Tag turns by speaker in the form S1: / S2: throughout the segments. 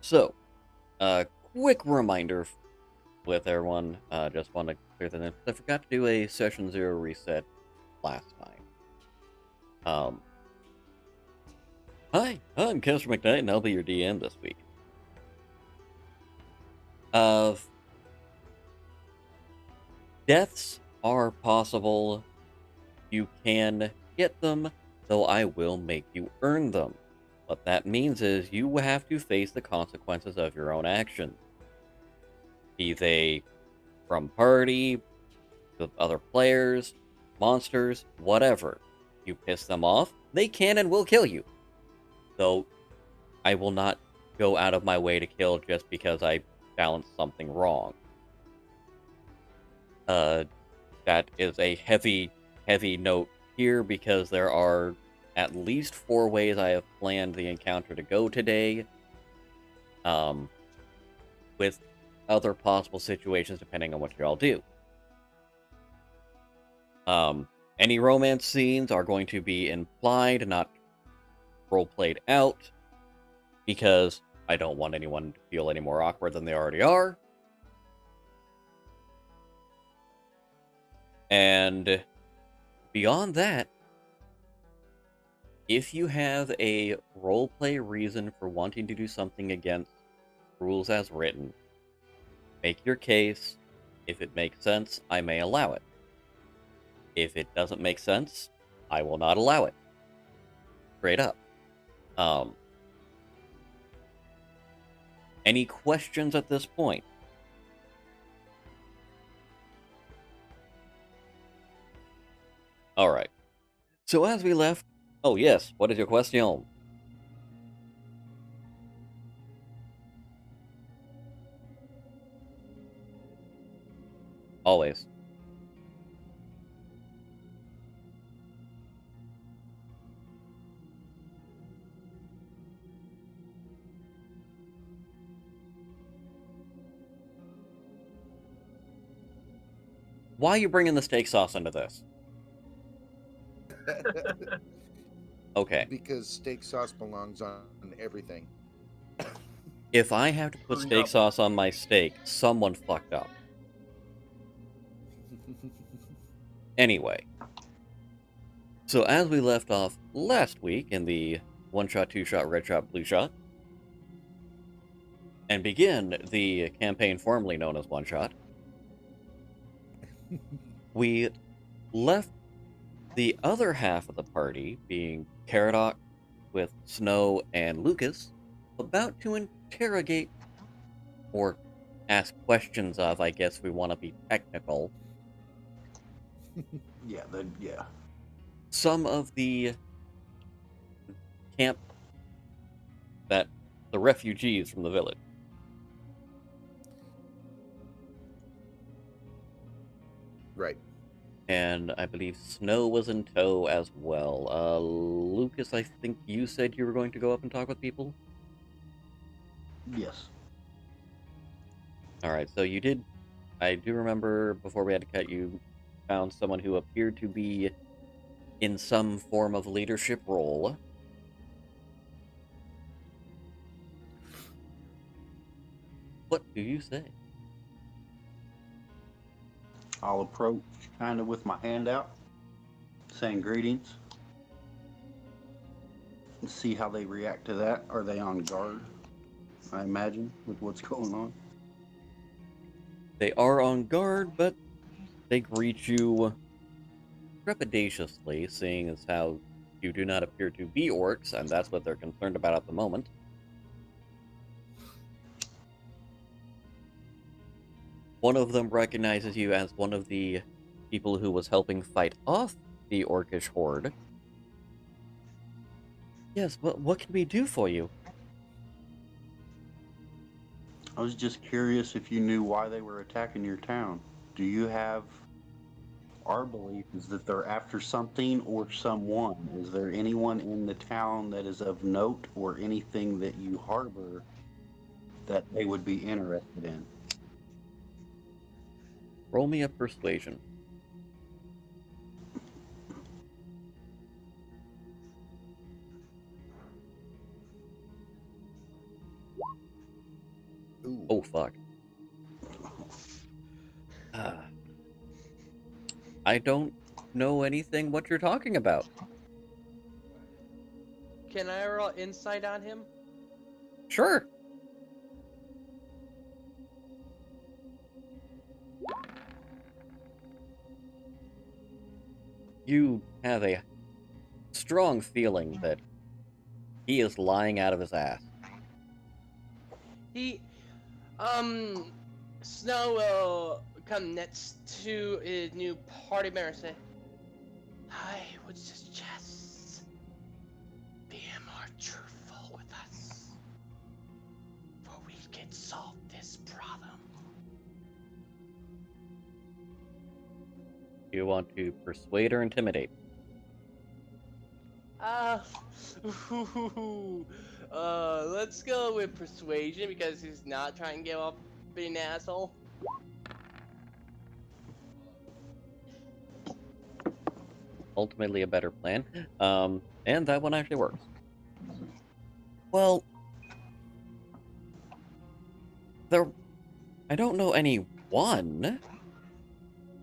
S1: So, quick reminder with everyone. Just want to clear that in. I forgot to do a session 0 reset last time. Hi, I'm Kester McKnight, and I'll be your DM this week. Deaths are possible. You can get them, though I will make you earn them. What that means is you have to face the consequences of your own actions. Be they from party, the other players, monsters, whatever. You piss them off, they can and will kill you. Though I will not go out of my way to kill just because I balanced something wrong. That is a heavy note here because there are at least 4 ways I have planned the encounter to go today. With other possible situations depending on what y'all do. Any romance scenes are going to be implied, not role-played out, because I don't want anyone to feel any more awkward than they already are. And beyond that, if you have a roleplay reason for wanting to do something against rules as written, make your case. If it makes sense, I may allow it. If it doesn't make sense, I will not allow it. Straight up. Any questions at this point? Alright. So as we left... Oh yes, what is your question? Always. Why are you bringing the steak sauce into this? Okay.
S2: Because steak sauce belongs on everything.
S1: If I have to put steak sauce on my steak, someone fucked up. Anyway. So as we left off last week in the one-shot, two-shot, red shot, blue shot, and begin the campaign formerly known as one-shot, we left the other half of the party, being Caradoc with Snow and Luqas, about to interrogate, or ask questions of, I guess we want to be technical.
S3: Yeah.
S1: Some of the camp that the refugees from the village.
S2: Right.
S1: And I believe Snow was in tow as well. Luqas, I think you said you were going to go up and talk with people?
S3: Yes.
S1: Alright, so you did... I do remember before we had to cut, you found someone who appeared to be in some form of leadership role. What do you say?
S3: I'll approach kind of with my hand out, saying greetings. And see how they react to that. Are they on guard? I imagine, with what's going on.
S1: They are on guard, but they greet you trepidatiously, seeing as how you do not appear to be orcs, and that's what they're concerned about at the moment. One of them recognizes you as one of the people who was helping fight off the orcish horde. Yes, what can we do for you?
S3: I was just curious if you knew why they were attacking your town. Do you have... Our belief is that they're after something or someone. Is there anyone in the town that is of note or anything that you harbor that they would be interested in?
S1: Roll me a persuasion.
S2: Ooh.
S1: Oh, fuck. I don't know anything what you're talking about.
S4: Can I roll insight on him?
S1: Sure. You have a strong feeling that he is lying out of his ass.
S4: He, Snow will come next to his new party member and say, I would suggest being more truthful with us, for we can solve this problem.
S1: Do you want to persuade or intimidate?
S4: Uh, let's go with persuasion because he's not trying to give up being an asshole.
S1: Ultimately a better plan. And that one actually works. Well, I don't know any one,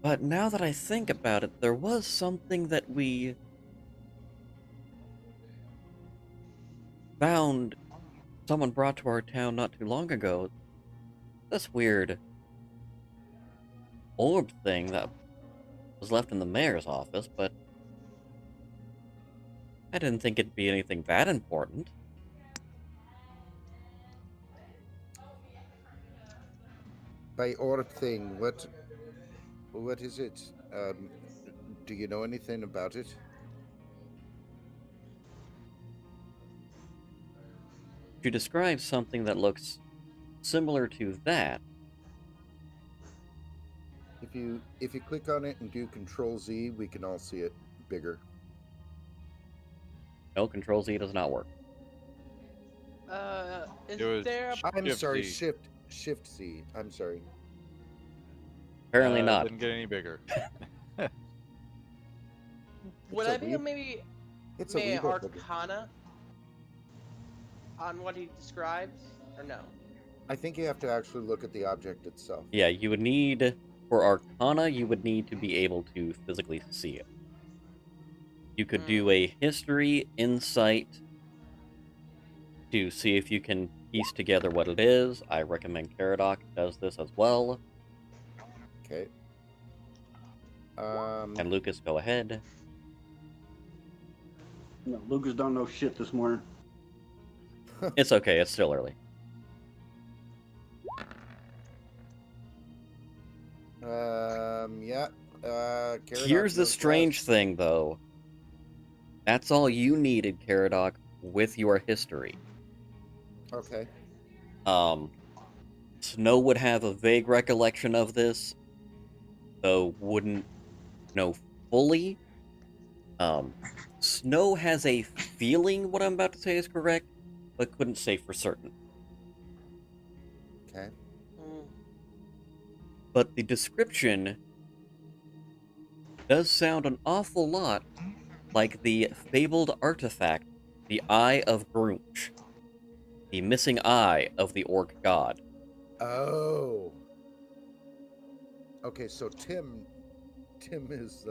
S1: but now that I think about it, there was something that we found someone brought to our town not too long ago. This weird orb thing that was left in the mayor's office, but I didn't think it'd be anything that important.
S2: By orb thing, what is it? Do you know anything about it?
S1: To describe something that looks similar to that,
S2: If you click on it and do Control Z, we can all see it bigger.
S1: no, Control Z does not work.
S4: Is there a...
S2: I'm
S5: Shift
S2: sorry,
S5: Z.
S2: Shift Z. I'm sorry.
S1: Apparently not.
S5: Didn't get any bigger.
S4: Would
S2: It's a
S4: I be
S2: wee-
S4: able maybe
S2: It's a
S4: make
S2: wee
S4: an
S2: bit bigger.
S4: arcana on what he describes, or no?
S2: I think you have to actually look at the object itself.
S1: Yeah, you would need, for Arcana, you would need to be able to physically see it. You could do a history, insight, to see if you can piece together what it is. I recommend Caradoc does this as well.
S2: Okay.
S1: And Luqas, go ahead.
S3: No, Lucas don't know shit this morning.
S1: It's okay, it's still early.
S2: Yeah. Caradoc
S1: Here's the
S2: knows
S1: strange
S2: less.
S1: thing, though. That's all you needed, Caradoc, with your history.
S2: Okay.
S1: Snow would have a vague recollection of this, though wouldn't know fully. Snow has a feeling what I'm about to say is correct, but couldn't say for certain.
S2: Okay.
S1: But the description does sound an awful lot like the fabled artifact, the Eye of Grunch, the missing eye of the orc god.
S2: Oh. Okay, so Tim is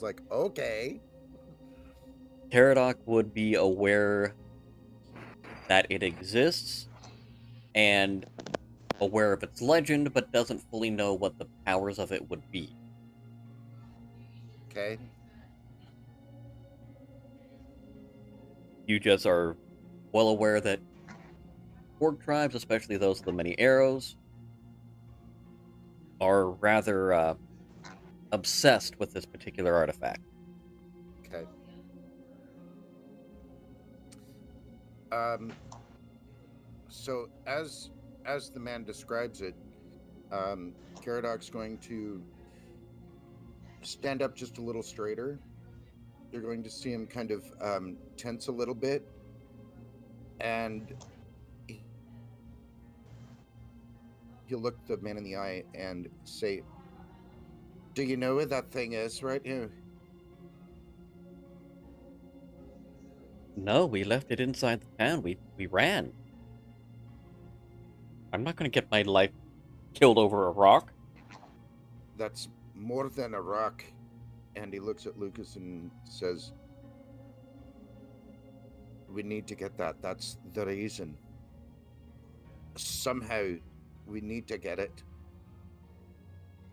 S2: like, okay.
S1: Caradoc would be aware that it exists and aware of its legend, but doesn't fully know what the powers of it would be.
S2: Okay.
S1: You just are well aware that orc tribes, especially those with the many arrows, are rather obsessed with this particular artifact.
S2: Okay. So as the man describes it, Caradoc's going to stand up just a little straighter. You're going to see him kind of tense a little bit, and he'll look the man in the eye and say, "Do you know where that thing is right here?"
S1: No, we left it inside the town. We ran. I'm not going to get my life killed over a rock.
S2: That's more than a rock. And he looks at Luqas and says, we need to get that. That's the reason. Somehow, we need to get it.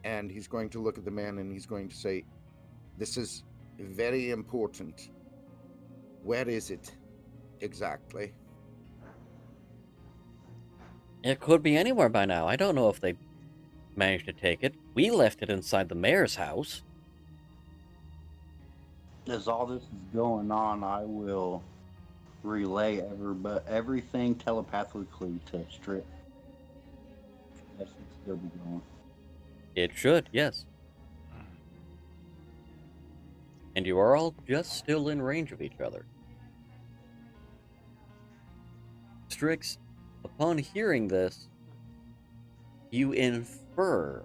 S2: And he's going to look at the man and he's going to say, this is very important. Where is it exactly?
S1: It could be anywhere by now. I don't know if they managed to take it. We left it inside the mayor's house.
S3: As all this is going on, I will relay everything telepathically to Strixx. That should still be going.
S1: It should, yes. And you are all just still in range of each other. Strixx, upon hearing this, you infer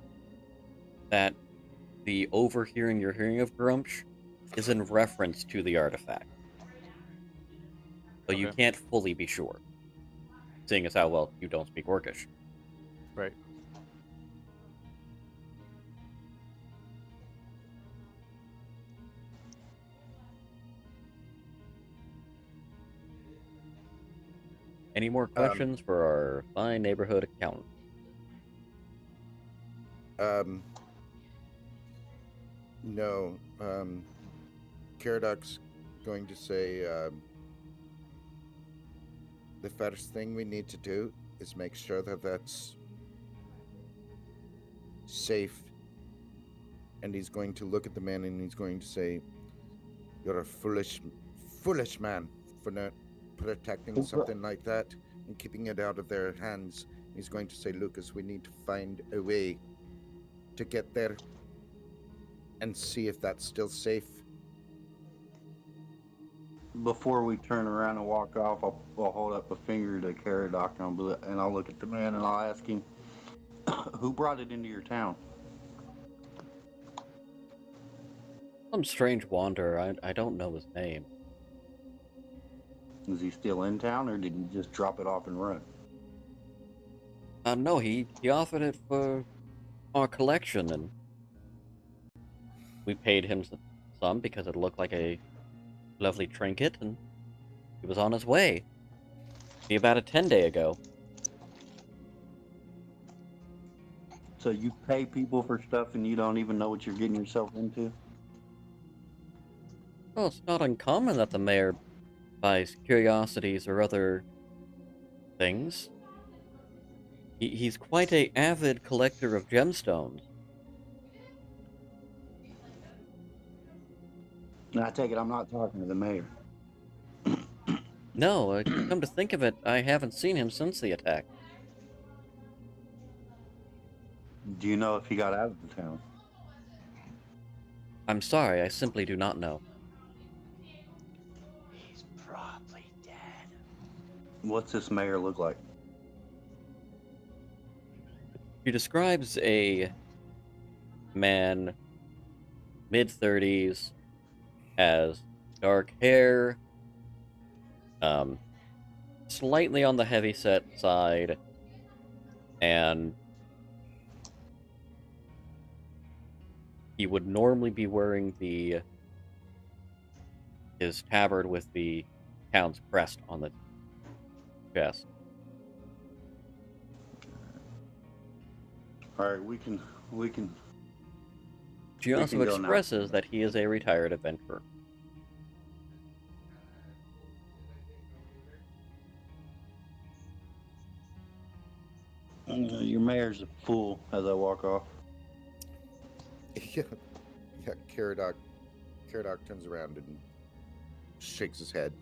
S1: that the overhearing you're hearing of Grumsh is in reference to the artifact. But you
S5: Okay.
S1: can't fully be sure, seeing as how well you don't speak Orcish.
S5: Right.
S1: Any more questions for our fine neighborhood accountant?
S2: No. Caradoc's going to say, the first thing we need to do is make sure that that's safe. And he's going to look at the man and he's going to say, you're a foolish man for not protecting something like that and keeping it out of their hands. He's going to say, Luqas, we need to find a way to get there and see if that's still safe.
S3: Before we turn around and walk off, I'll hold up a finger to Caradoc and I'll look at the man and I'll ask him, who brought it into your town?
S1: Some strange wanderer, I don't know his name.
S3: Is he still in town or did he just drop it off and run?
S1: No, he offered it for our collection, and we paid him some because it looked like a lovely trinket, and he was on his way. Be about a 10-day ago.
S3: So you pay people for stuff and you don't even know what you're getting yourself into?
S1: Well, it's not uncommon that the mayor buys curiosities or other things. He's quite an avid collector of gemstones.
S3: And I take it I'm not talking to the mayor.
S1: No, come to think of it, I haven't seen him since the attack.
S3: Do you know if he got out of the town?
S1: I'm sorry, I simply do not know.
S4: He's probably dead.
S3: What's this mayor look like?
S1: He describes a man, mid-30s, has dark hair, slightly on the heavy-set side, and he would normally be wearing his tabard with the town's crest on the chest.
S3: All right, we can.
S1: She also
S3: can go now.
S1: expresses that he is a retired adventurer.
S3: Your mayor's a fool. As I walk off.
S2: Yeah, Caradoc turns around and shakes his head.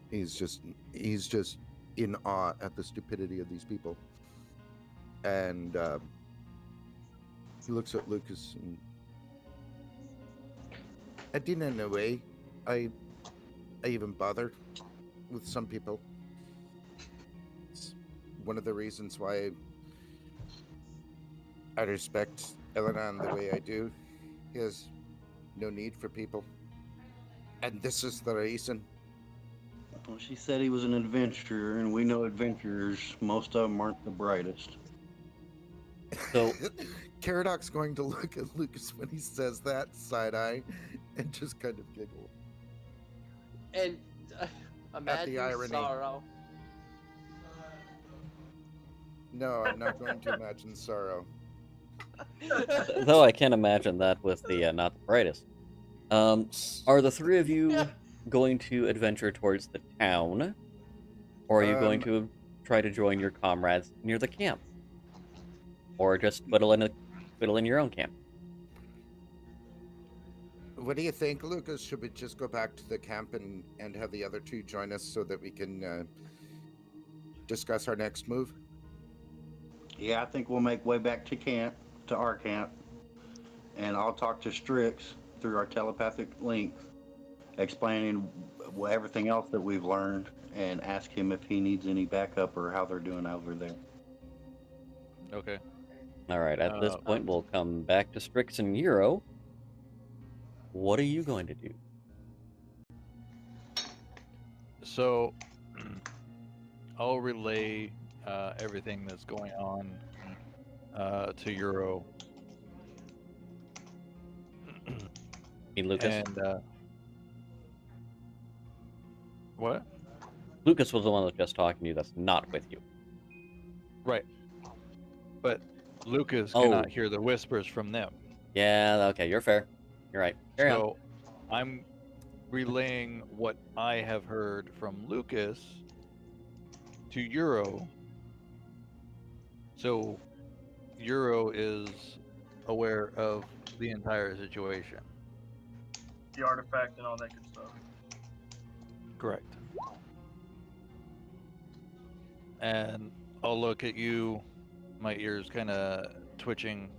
S2: He's just in awe at the stupidity of these people. And he looks at Luqas and I didn't in a way. I even bothered with some people. It's one of the reasons why I respect Elenan the way I do. He has no need for people. And this is the reason.
S3: Well, she said he was an adventurer, and we know adventurers, most of them aren't the brightest.
S1: So-
S2: Caradoc's going to look at Luqas when he says that, side eye, and just kind of giggle.
S4: And imagine
S2: irony.
S4: sorrow.
S2: No, I'm not going to imagine sorrow.
S1: Though I can imagine that with the not the brightest. Are the three of you going to adventure towards the town, or are you going to try to join your comrades near the camp, or just whittle in your own camp?
S2: What do you think, Luqas? Should we just go back to the camp and have the other two join us so that we can discuss our next move?
S3: Yeah, I think we'll make way back to camp, to our camp, and I'll talk to Strixx through our telepathic link, explaining everything else that we've learned, and ask him if he needs any backup or how they're doing over there.
S5: Okay.
S1: All right. At this point, we'll come back to Strix and Euro. What are you going to do?
S5: So, I'll relay everything that's going on to Euro.
S1: Hey, Luqas.
S5: And what?
S1: Luqas was the one that was just talking to you. That's not with you.
S5: Right. But Luqas
S1: Oh.
S5: cannot hear the whispers from them.
S1: Yeah. Okay. You're fair. You're right. Carry on.
S5: So I'm relaying what I have heard from Luqas to Euro. So Euro is aware of the entire situation.
S6: The artifact and all that good stuff.
S5: Correct. And I'll look at you, my ears kind of twitching.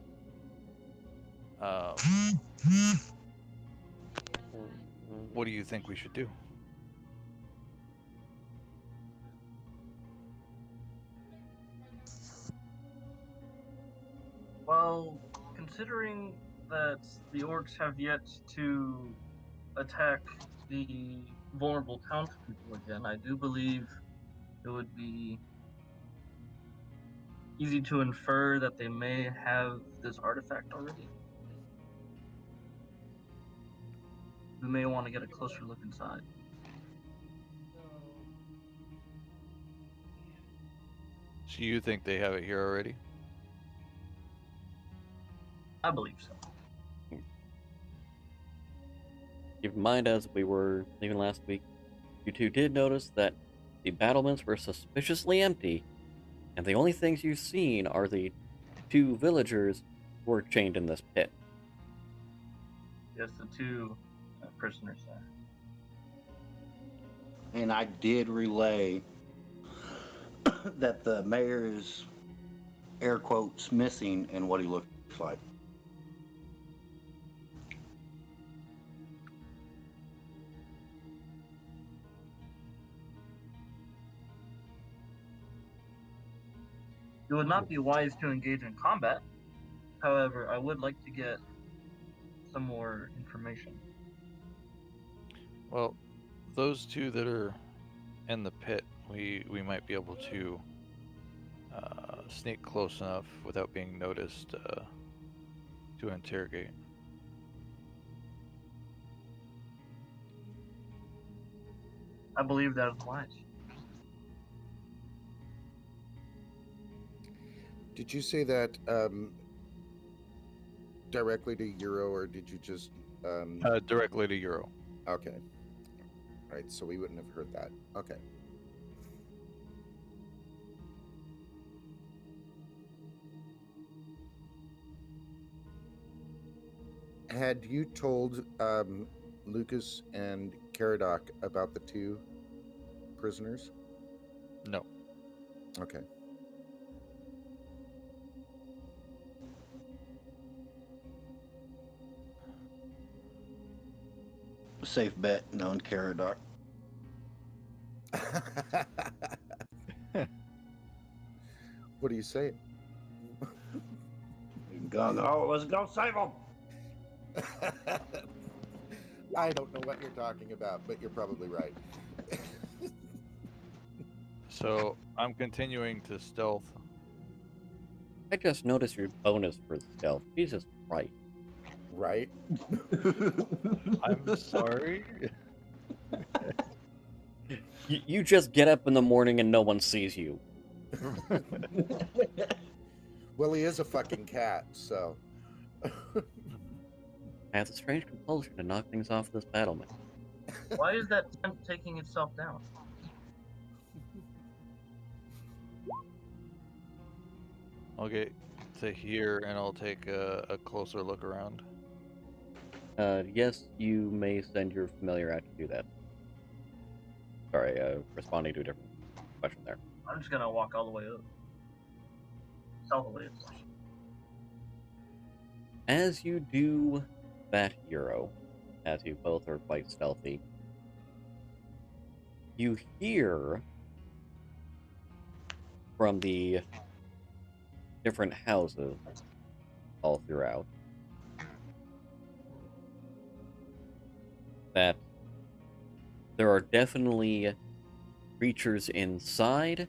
S5: What do you think we should do?
S6: Well, considering that the orcs have yet to attack the vulnerable townspeople again, I do believe it would be easy to infer that they may have this artifact already. We may want to get a closer look inside.
S5: So you think they have it here already?
S6: I believe so.
S1: Keep in mind, as we were leaving last week, you two did notice that the battlements were suspiciously empty, and the only things you've seen are the two villagers who were chained in this pit.
S6: Yes, the two prisoners there.
S3: And I did relay that the mayor is, air quotes, missing in what he looks like.
S6: It would not be wise to engage in combat. However, I would like to get some more information.
S5: Well, those two that are in the pit, we might be able to sneak close enough without being noticed to interrogate.
S6: I believe that is wise.
S2: Did you say that directly to Euro, or did you just...
S5: Directly to Euro.
S2: Okay. All right, so we wouldn't have heard that. Okay. Had you told Luqas and Caradoc about the two prisoners?
S5: No.
S2: Okay.
S3: Safe bet, known Caradoc.
S2: What do you say?
S3: Let's go save them.
S2: I don't know what you're talking about, but you're probably right.
S5: So I'm continuing to stealth.
S1: I just noticed your bonus for stealth. Jesus Christ.
S2: Right?
S5: I'm sorry.
S1: You just get up in the morning and no one sees you.
S2: Well, he is a fucking cat, so.
S1: I have a strange compulsion to knock things off this battlement.
S6: Why is that tent taking itself down?
S5: I'll get to here and I'll take a closer look around.
S1: Yes, you may send your familiar out to do that. Sorry, responding to a different question there.
S6: I'm just gonna walk all the way up. South of it.
S1: As you do that, Euro, as you both are quite stealthy, you hear from the different houses all throughout that there are definitely creatures inside,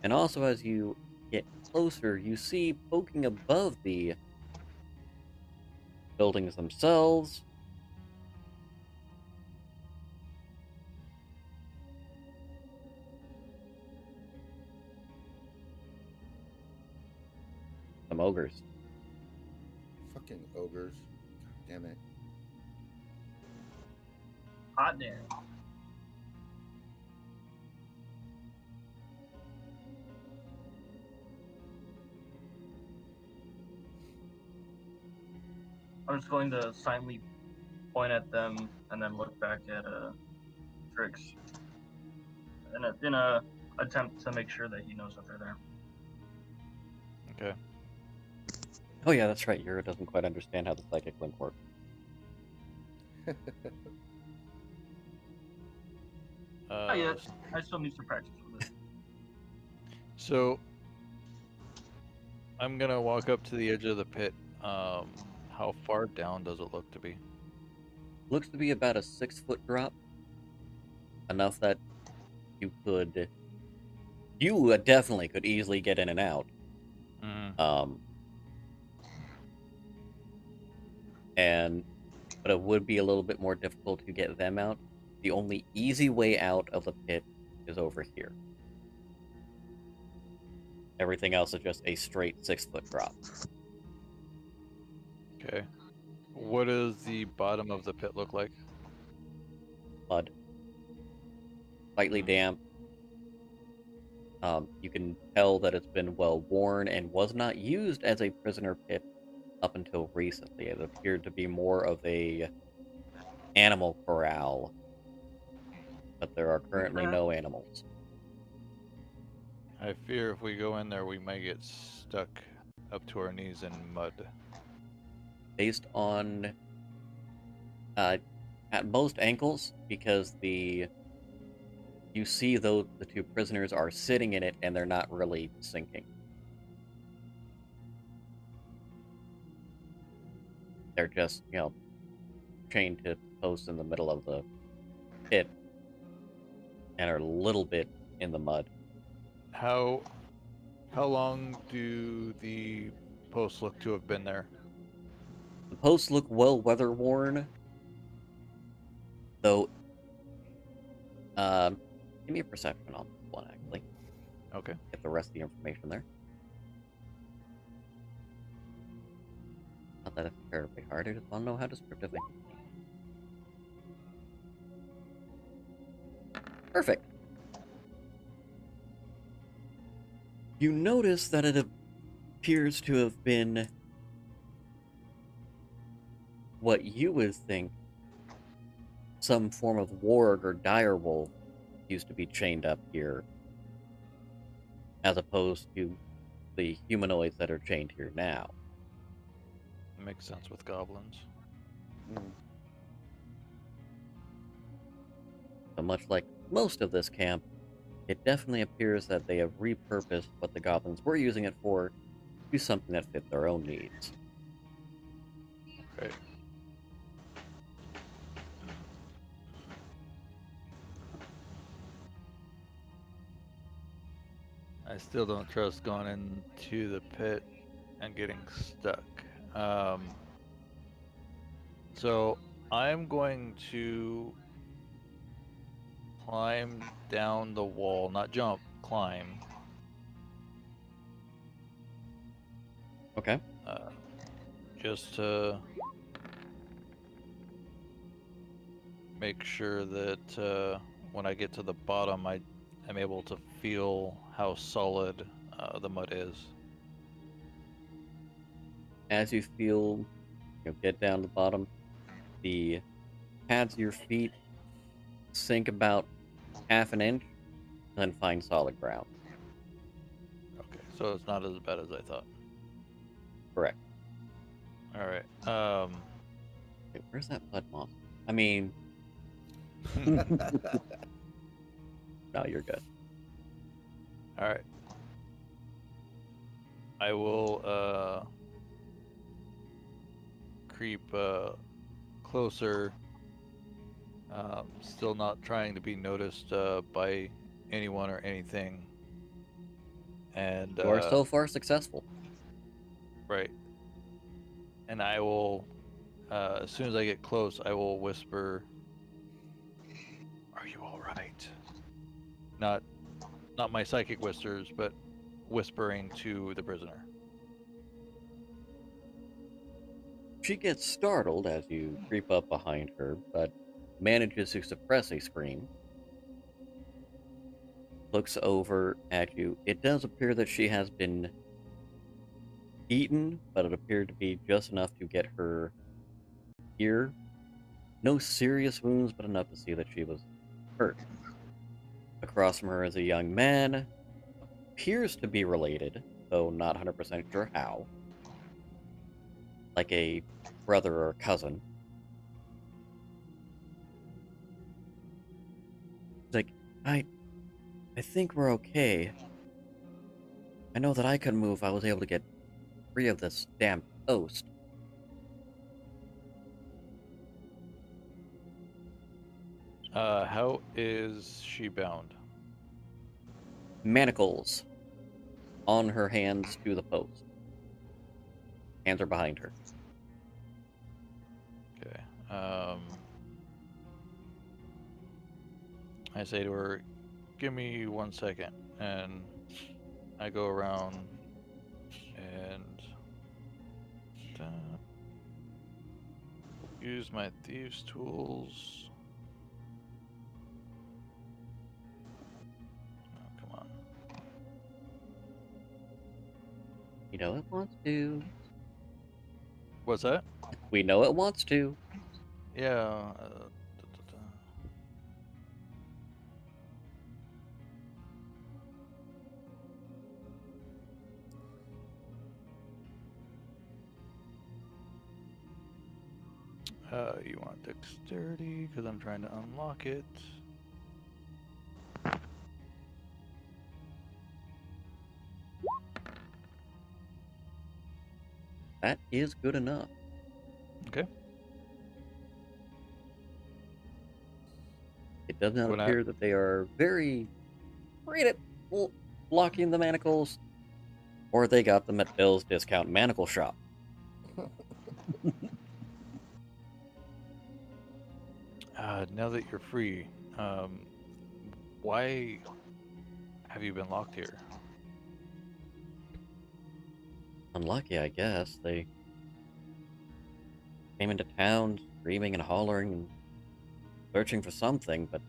S1: and also as you get closer, you see poking above the buildings themselves some ogres.
S2: Fucking ogres. God damn it.
S6: Hot damn. I'm just going to silently point at them and then look back at Strixx in a attempt to make sure that he knows that they're there.
S5: Okay.
S1: Oh yeah, that's right, Euro doesn't quite understand how the psychic link works.
S6: Not yet. I still need some practice with it.
S5: So I'm gonna walk up to the edge of the pit. How far down does it look to be?
S1: Looks to be about a 6-foot drop. Enough that you definitely could easily get in and out. But it would be a little bit more difficult to get them out. The only easy way out of the pit is over here. Everything else is just a straight 6-foot drop.
S5: Okay. What does the bottom of the pit look like?
S1: Mud. Slightly damp. You can tell that it's been well worn and was not used as a prisoner pit up until recently. It appeared to be more of a animal corral, but there are currently no animals.
S5: I fear if we go in there, we might get stuck up to our knees in mud.
S1: Based on at most ankles, because you see though the two prisoners are sitting in it and they're not really sinking. They're just, chained to posts in the middle of the pit and are a little bit in the mud.
S5: How long do the posts look to have been there?
S1: The posts look well weather worn, though. Give me a perception on this one, actually.
S5: Okay.
S1: Get the rest of the information there. Not that it's terribly hard, I just want to know how descriptive I can be. Perfect. You notice that it appears to have been what you would think some form of warg or direwolf used to be chained up here, as opposed to the humanoids that are chained here now.
S5: Makes sense with goblins.
S1: So much like most of this camp, it definitely appears that they have repurposed what the goblins were using it for to something that fit their own needs.
S5: Right. I still don't trust going into the pit and getting stuck. So I'm going to climb down the wall, not jump, climb.
S1: Okay.
S5: Just to make sure that when I get to the bottom, I am able to feel how solid the mud is.
S1: As you feel, get down to the bottom, the pads of your feet sink about half an inch, and then find solid ground.
S5: Okay, so it's not as bad as I thought.
S1: Correct.
S5: All right.
S1: Wait, where's that blood monster? I mean, no, you're good.
S5: All right. I will creep closer. Still not trying to be noticed by anyone or anything. And
S1: You are so far successful.
S5: right. And I will, as soon as I get close, I will whisper, "Are you all right?" Not my psychic whispers, but whispering to the prisoner.
S1: She gets startled as you creep up behind her, but manages to suppress a scream. Looks over at you. It does appear that she has been eaten, but it appeared to be just enough to get her ear. No serious wounds, but enough to see that she was hurt. Across from her is a young man. Appears to be related, though not 100% sure how. Like a brother or cousin. He's like, I think we're okay. I know that I could move. I was able to get free of this damn toast.
S5: How is she bound?
S1: Manacles on her hands to the post. Hands are behind her.
S5: Okay. I say to her, "Give me 1 second," and I go around and use my thieves' tools. Oh, come on.
S1: You know it wants to.
S5: What's that?
S1: We know it wants to.
S5: Yeah. You want dexterity because I'm trying to unlock it.
S1: That is good enough.
S5: Okay.
S1: It does not
S5: When I-
S1: appear that they are very great at blocking the manacles, or they got them at Bill's Discount Manacle Shop.
S5: Now that you're free, why have you been locked here?
S1: Unlucky, I guess. They came into town screaming and hollering and searching for something, but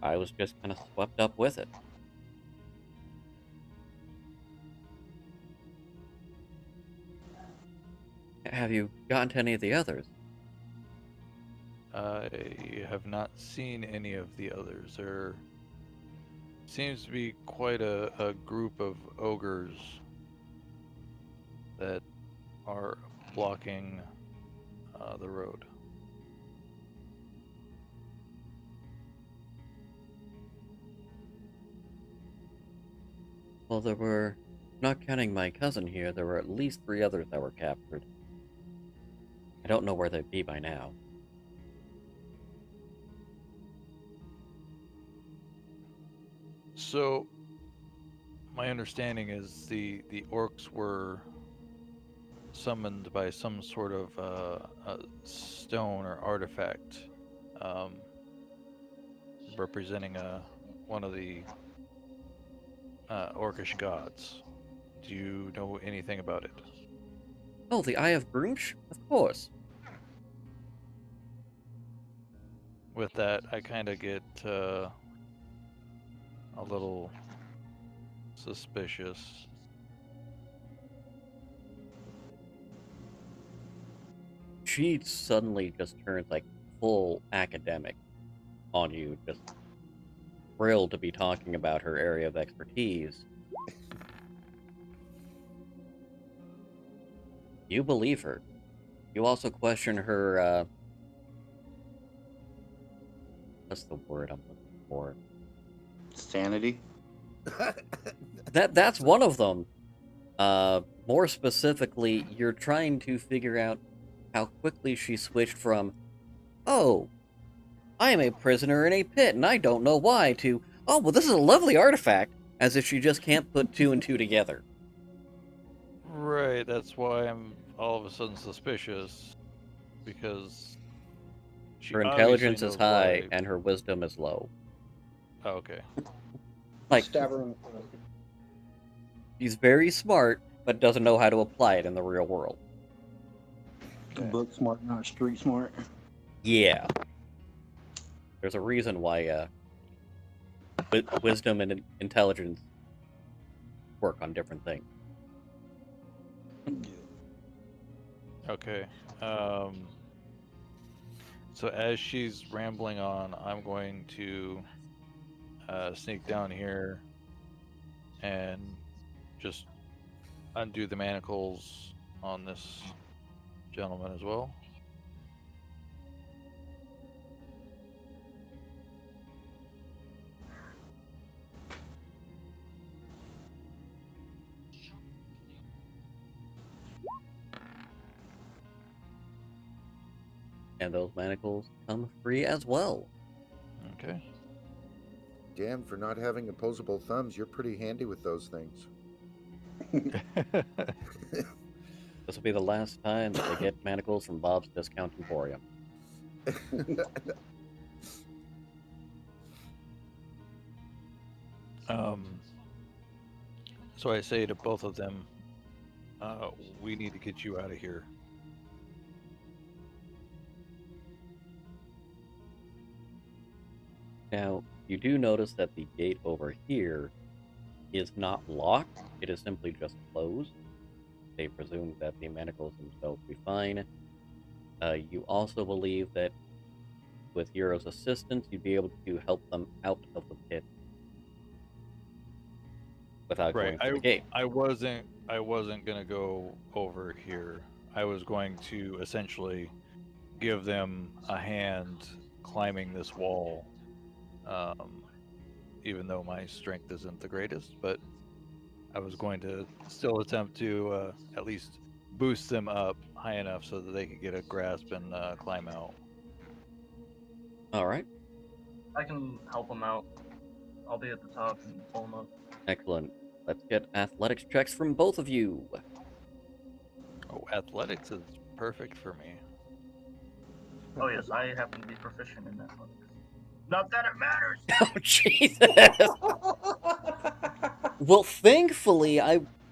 S1: I was just kind of swept up with it. Have you gotten to any of the others?
S5: I have not seen any of the others. There seems to be quite a group of ogres that are blocking the road.
S1: Well, there were, not counting my cousin here, there were at least 3 others that were captured. I don't know where they'd be by now.
S5: So, my understanding is the orcs were summoned by some sort of a stone or artifact, representing one of the orcish gods. Do you know anything about it?
S1: Oh, the Eye of Grunch? Of course.
S5: With that, I kind of get a little suspicious.
S1: She suddenly just turns like full academic on you, just thrilled to be talking about her area of expertise. You believe her. You also question her, what's the word I'm looking for?
S3: Sanity?
S1: That's one of them. More specifically, you're trying to figure out how quickly she switched from, oh, I am a prisoner in a pit and I don't know why, to, oh, well, this is a lovely artifact, as if she just can't put two and two together.
S5: Right, that's why I'm all of a sudden suspicious, because she
S1: Her
S5: obviously
S1: intelligence is
S5: knows
S1: high
S5: why.
S1: and her wisdom is low.
S5: Oh, okay.
S1: Like,
S7: Stab her in the foot.
S1: she's very smart, but doesn't know how to apply it in the real world.
S5: Okay.
S3: Book smart, not street smart.
S1: Yeah. There's a reason why wisdom and intelligence work on different things.
S5: Okay. So as she's rambling on, I'm going to sneak down here and just undo the manacles on this gentleman as well.
S1: And those manacles come free as well.
S5: Okay.
S2: Damn, for not having opposable thumbs, you're pretty handy with those things.
S1: This will be the last time that they get manacles from Bob's Discount Emporium.
S5: So I say to both of them, we need to get you out of here.
S1: Now, you do notice that the gate over here is not locked. It is simply just closed. They presume that the manacles themselves will be fine. You also believe that with Hero's assistance, you'd be able to help them out of the pit without going through the gate.
S5: I wasn't gonna go over here. I was going to essentially give them a hand climbing this wall. Even though my strength isn't the greatest, but I was going to still attempt to at least boost them up high enough so that they could get a grasp and climb out.
S1: All right.
S6: I can help him out. I'll be at the top and pull him up.
S1: Excellent. Let's get athletics checks from both of you.
S5: Oh, athletics is perfect for me.
S6: Oh yes, I happen to be proficient in that one. Not that it matters!
S1: Oh, Jesus! Well, thankfully,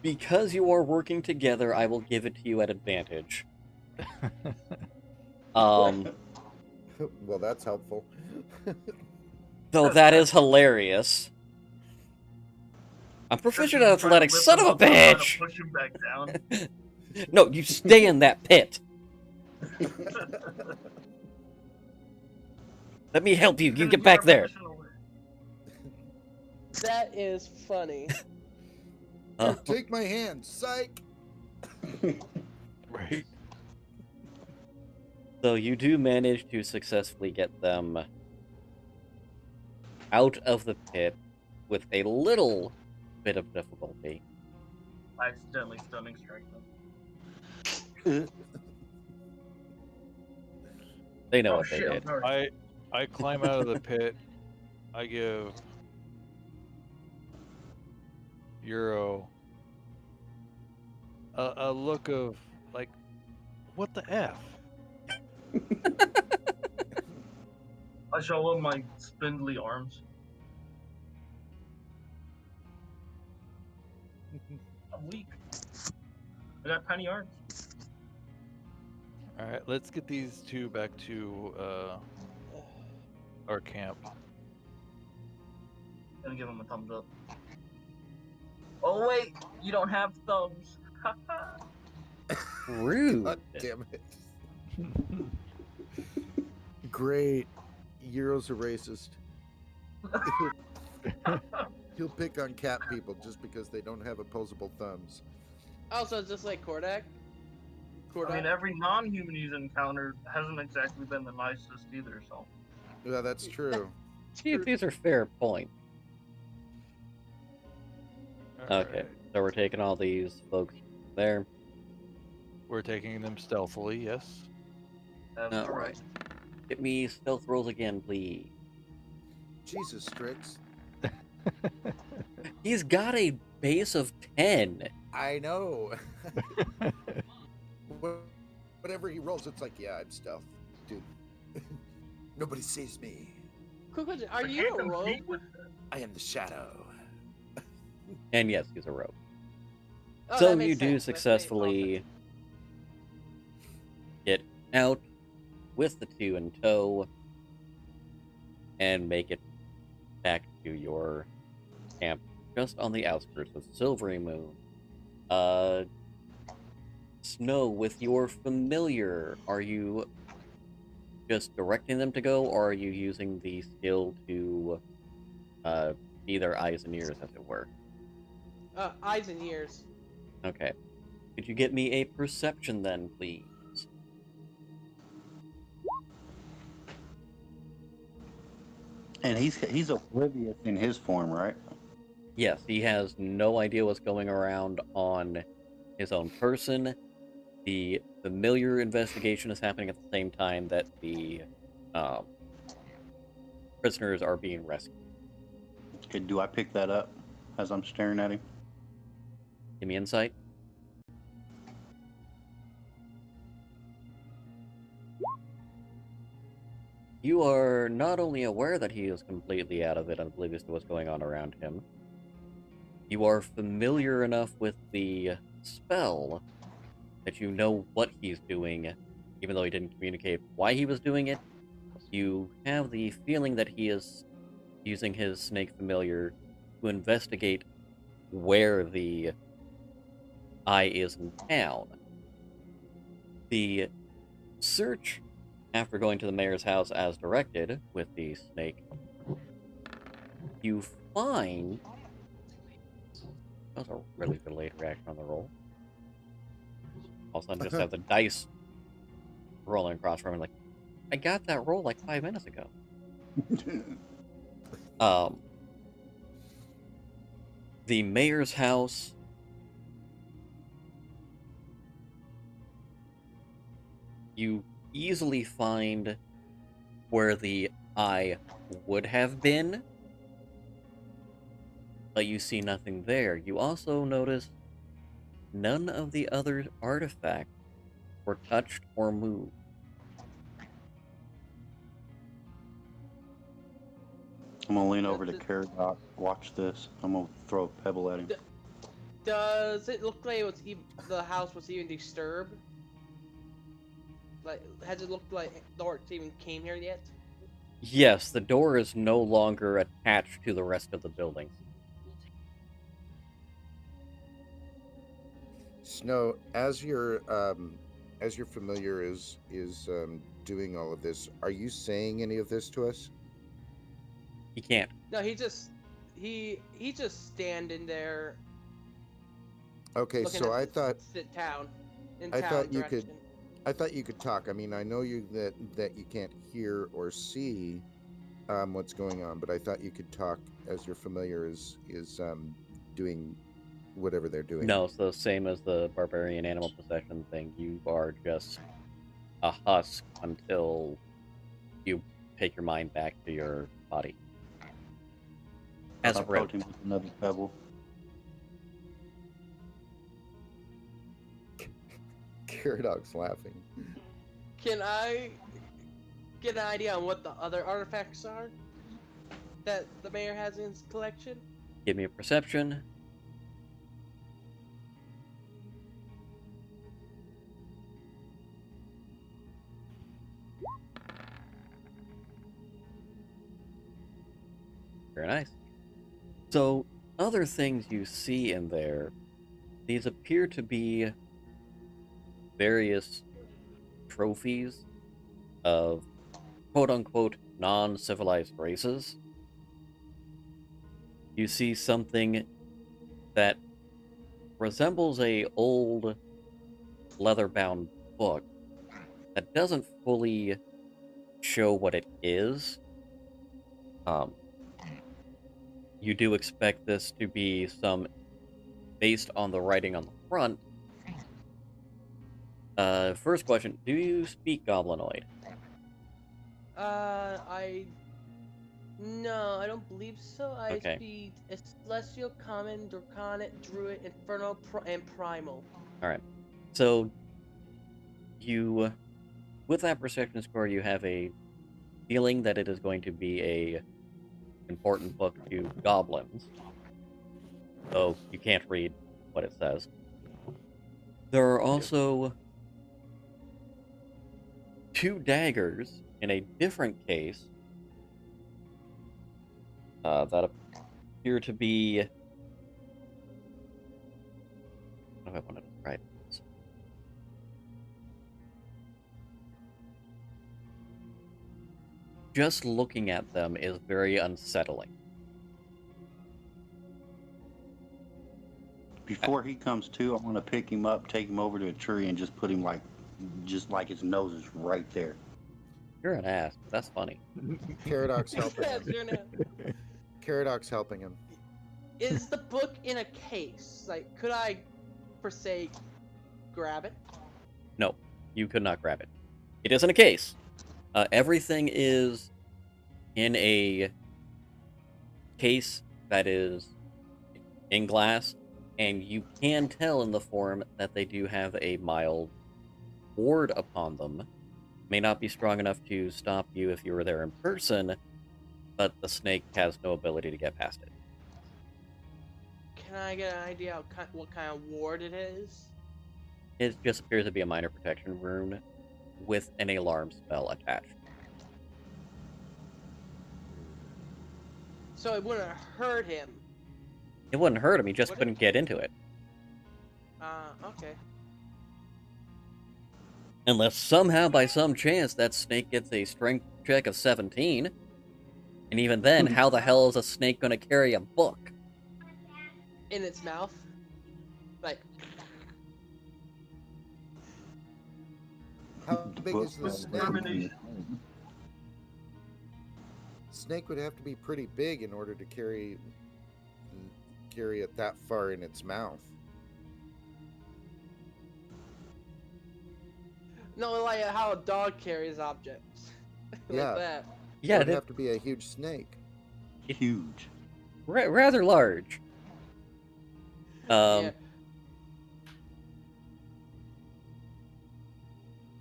S1: because you are working together, I will give it to you at advantage.
S2: Well, that's helpful.
S1: Though that is hilarious. I'm proficient at athletics, son of a bitch!
S6: Push him back down.
S1: No, you stay in that pit. Let me help you. You get back there.
S4: That is funny.
S2: Here, take my hand, psych.
S5: Right.
S1: So you do manage to successfully get them out of the pit with a little bit of difficulty.
S6: I accidentally stunning strike them.
S1: They know
S6: Oh
S1: what they
S6: shit, I'm
S1: did.
S6: sorry.
S5: I climb out of the pit. I give Euro a look of like, what the F?
S6: I show him my spindly arms. I'm weak. I got tiny arms.
S5: All right, let's get these two back to our camp.
S6: Gonna give him a thumbs up. Oh wait, you don't have thumbs.
S1: Rude.
S2: God damn it. Great. Euro's a racist. He'll pick on cat people just because they don't have opposable thumbs.
S4: Also, just like Caradoc.
S6: I mean, every non-human he's encountered hasn't exactly been the nicest either, so.
S2: Yeah, that's true.
S1: These are fair points.
S5: All
S1: Okay,
S5: right.
S1: so we're taking all these folks there.
S5: We're taking them stealthily, yes.
S6: That's
S1: All
S6: correct.
S1: right. Get me stealth rolls again, please.
S2: Jesus, Strixx.
S1: He's got a base of 10.
S2: I know. Whatever he rolls, it's like, yeah, I'm stealth. Dude. Nobody sees me.
S4: Quick question: Are
S6: I
S4: you
S6: can't
S4: a
S6: compete
S4: rogue?
S6: with
S2: I am the shadow.
S1: And yes, he's a rogue.
S4: Oh,
S1: So
S4: that makes
S1: you
S4: sense.
S1: do
S4: That makes
S1: successfully get out with the two in tow and make it back to your camp just on the outskirts of Silverymoon. Snow, with your familiar, are you just directing them to go, or are you using the skill to be their eyes and ears, as it were?
S4: eyes and ears.
S1: Okay. Could you get me a perception then, please?
S3: And he's oblivious in his form, right?
S1: Yes, he has no idea what's going around on his own person. The familiar investigation is happening at the same time that the prisoners are being rescued.
S3: Okay, do I pick that up as I'm staring at him?
S1: Give me insight. You are not only aware that he is completely out of it and oblivious to what's going on around him, you are familiar enough with the spell that you know what he's doing, even though he didn't communicate why he was doing it. You have the feeling that he is using his snake familiar to investigate where the eye is in town. The search, after going to the mayor's house as directed with the snake, you find... That was a really delayed reaction on the roll. All of a sudden, just have the dice rolling across from him, like, I got that roll like 5 minutes ago. The mayor's house. You easily find where the eye would have been, but you see nothing there. You also notice none of the other artifacts were touched or moved.
S3: I'm gonna lean over to Caradoc, watch this. I'm gonna throw a pebble at him.
S4: Does it look like the house was even disturbed? Like, has it looked like the orcs even came here yet?
S1: Yes, the door is no longer attached to the rest of the building.
S2: Snow, as your familiar is doing all of this, are you saying any of this to us?
S1: He can't.
S4: No, he's just standing there.
S2: Okay, so I thought
S4: town.
S2: I thought you could. I thought you could talk. I mean, I know you that you can't hear or see what's going on, but I thought you could talk as your familiar is doing whatever they're doing.
S1: No, it's the same as the barbarian animal possession thing. You are just a husk until you take your mind back to your body. As
S3: I'll
S1: a rope.
S3: approach him with another pebble.
S2: Caradoc's laughing.
S4: Can I get an idea on what the other artifacts are that the mayor has in his collection?
S1: Give me a perception. Very nice. So, other things you see in there, these appear to be various trophies of quote-unquote non-civilized races. You see something that resembles a old leather-bound book that doesn't fully show what it is. You do expect this to be some, based on the writing on the front. First question, do you speak Goblinoid?
S4: No, I don't believe so. I
S1: Okay.
S4: speak Celestial, Common, Draconic, Druid, Infernal, and Primal.
S1: Alright. So, you, with that perception score, you have a feeling that it is going to be a important book to goblins. Though you can't read what it says. There are also 2 daggers in a different case that appear to be... How do I want to describe this? Just looking at them is very unsettling.
S3: Before he comes to, I want to pick him up, take him over to a tree, and just put him just like his nose is right there.
S1: You're an ass, but that's funny.
S2: Caradoc's helping
S4: Yes,
S2: him.
S4: you're not-
S2: Caradoc's helping him.
S4: Is the book in a case? Like, could I, per se, grab it?
S1: No, you could not grab it. It is in a case. Everything is in a case that is in glass, and you can tell in the form that they do have a mild ward upon them. May not be strong enough to stop you if you were there in person, but the snake has no ability to get past it.
S4: Can I get an idea of what kind of ward it is?
S1: It just appears to be a minor protection rune with an alarm spell attached.
S4: So it wouldn't hurt him.
S1: It wouldn't hurt him, he just
S4: Would it?
S1: couldn't get into it.
S4: Okay.
S1: Unless somehow, by some chance, that snake gets a strength check of 17. And even then, how the hell is a snake going to carry a book?
S4: In its mouth? Like,
S2: How big is the
S3: book-
S2: snake?
S6: Termination.
S2: Snake would have to be pretty big in order to carry it that far in its mouth.
S4: no, like how a dog carries objects. Like
S2: Yeah.
S4: that.
S1: Yeah,
S2: It'd have to be a huge snake.
S3: Huge.
S1: rather large.
S4: Yeah.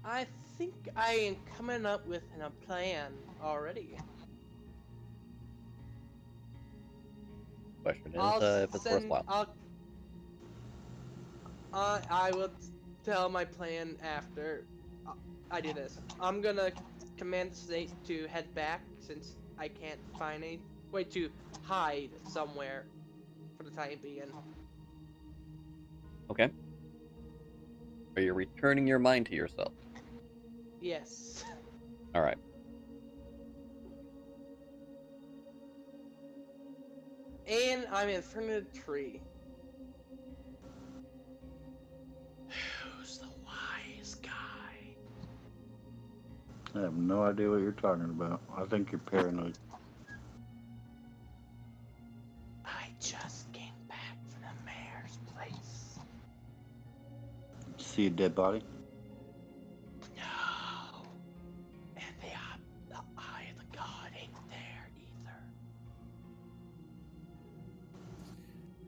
S4: I think I am coming up with a plan already.
S1: Question is
S4: I'll
S1: if it's
S4: send.
S1: worthwhile.
S4: I will tell my plan after I do this. I'm gonna command the snake to head back since I can't find a way to hide somewhere for the time being.
S1: Okay. Are you returning your mind to yourself?
S4: Yes.
S1: Alright.
S4: And I'm in front of the tree. Who's the wise guy?
S3: I have no idea what you're talking about. I think you're paranoid.
S4: I just came back from the mayor's place.
S3: Did you see a dead body?
S4: No. And the eye of the god ain't there either.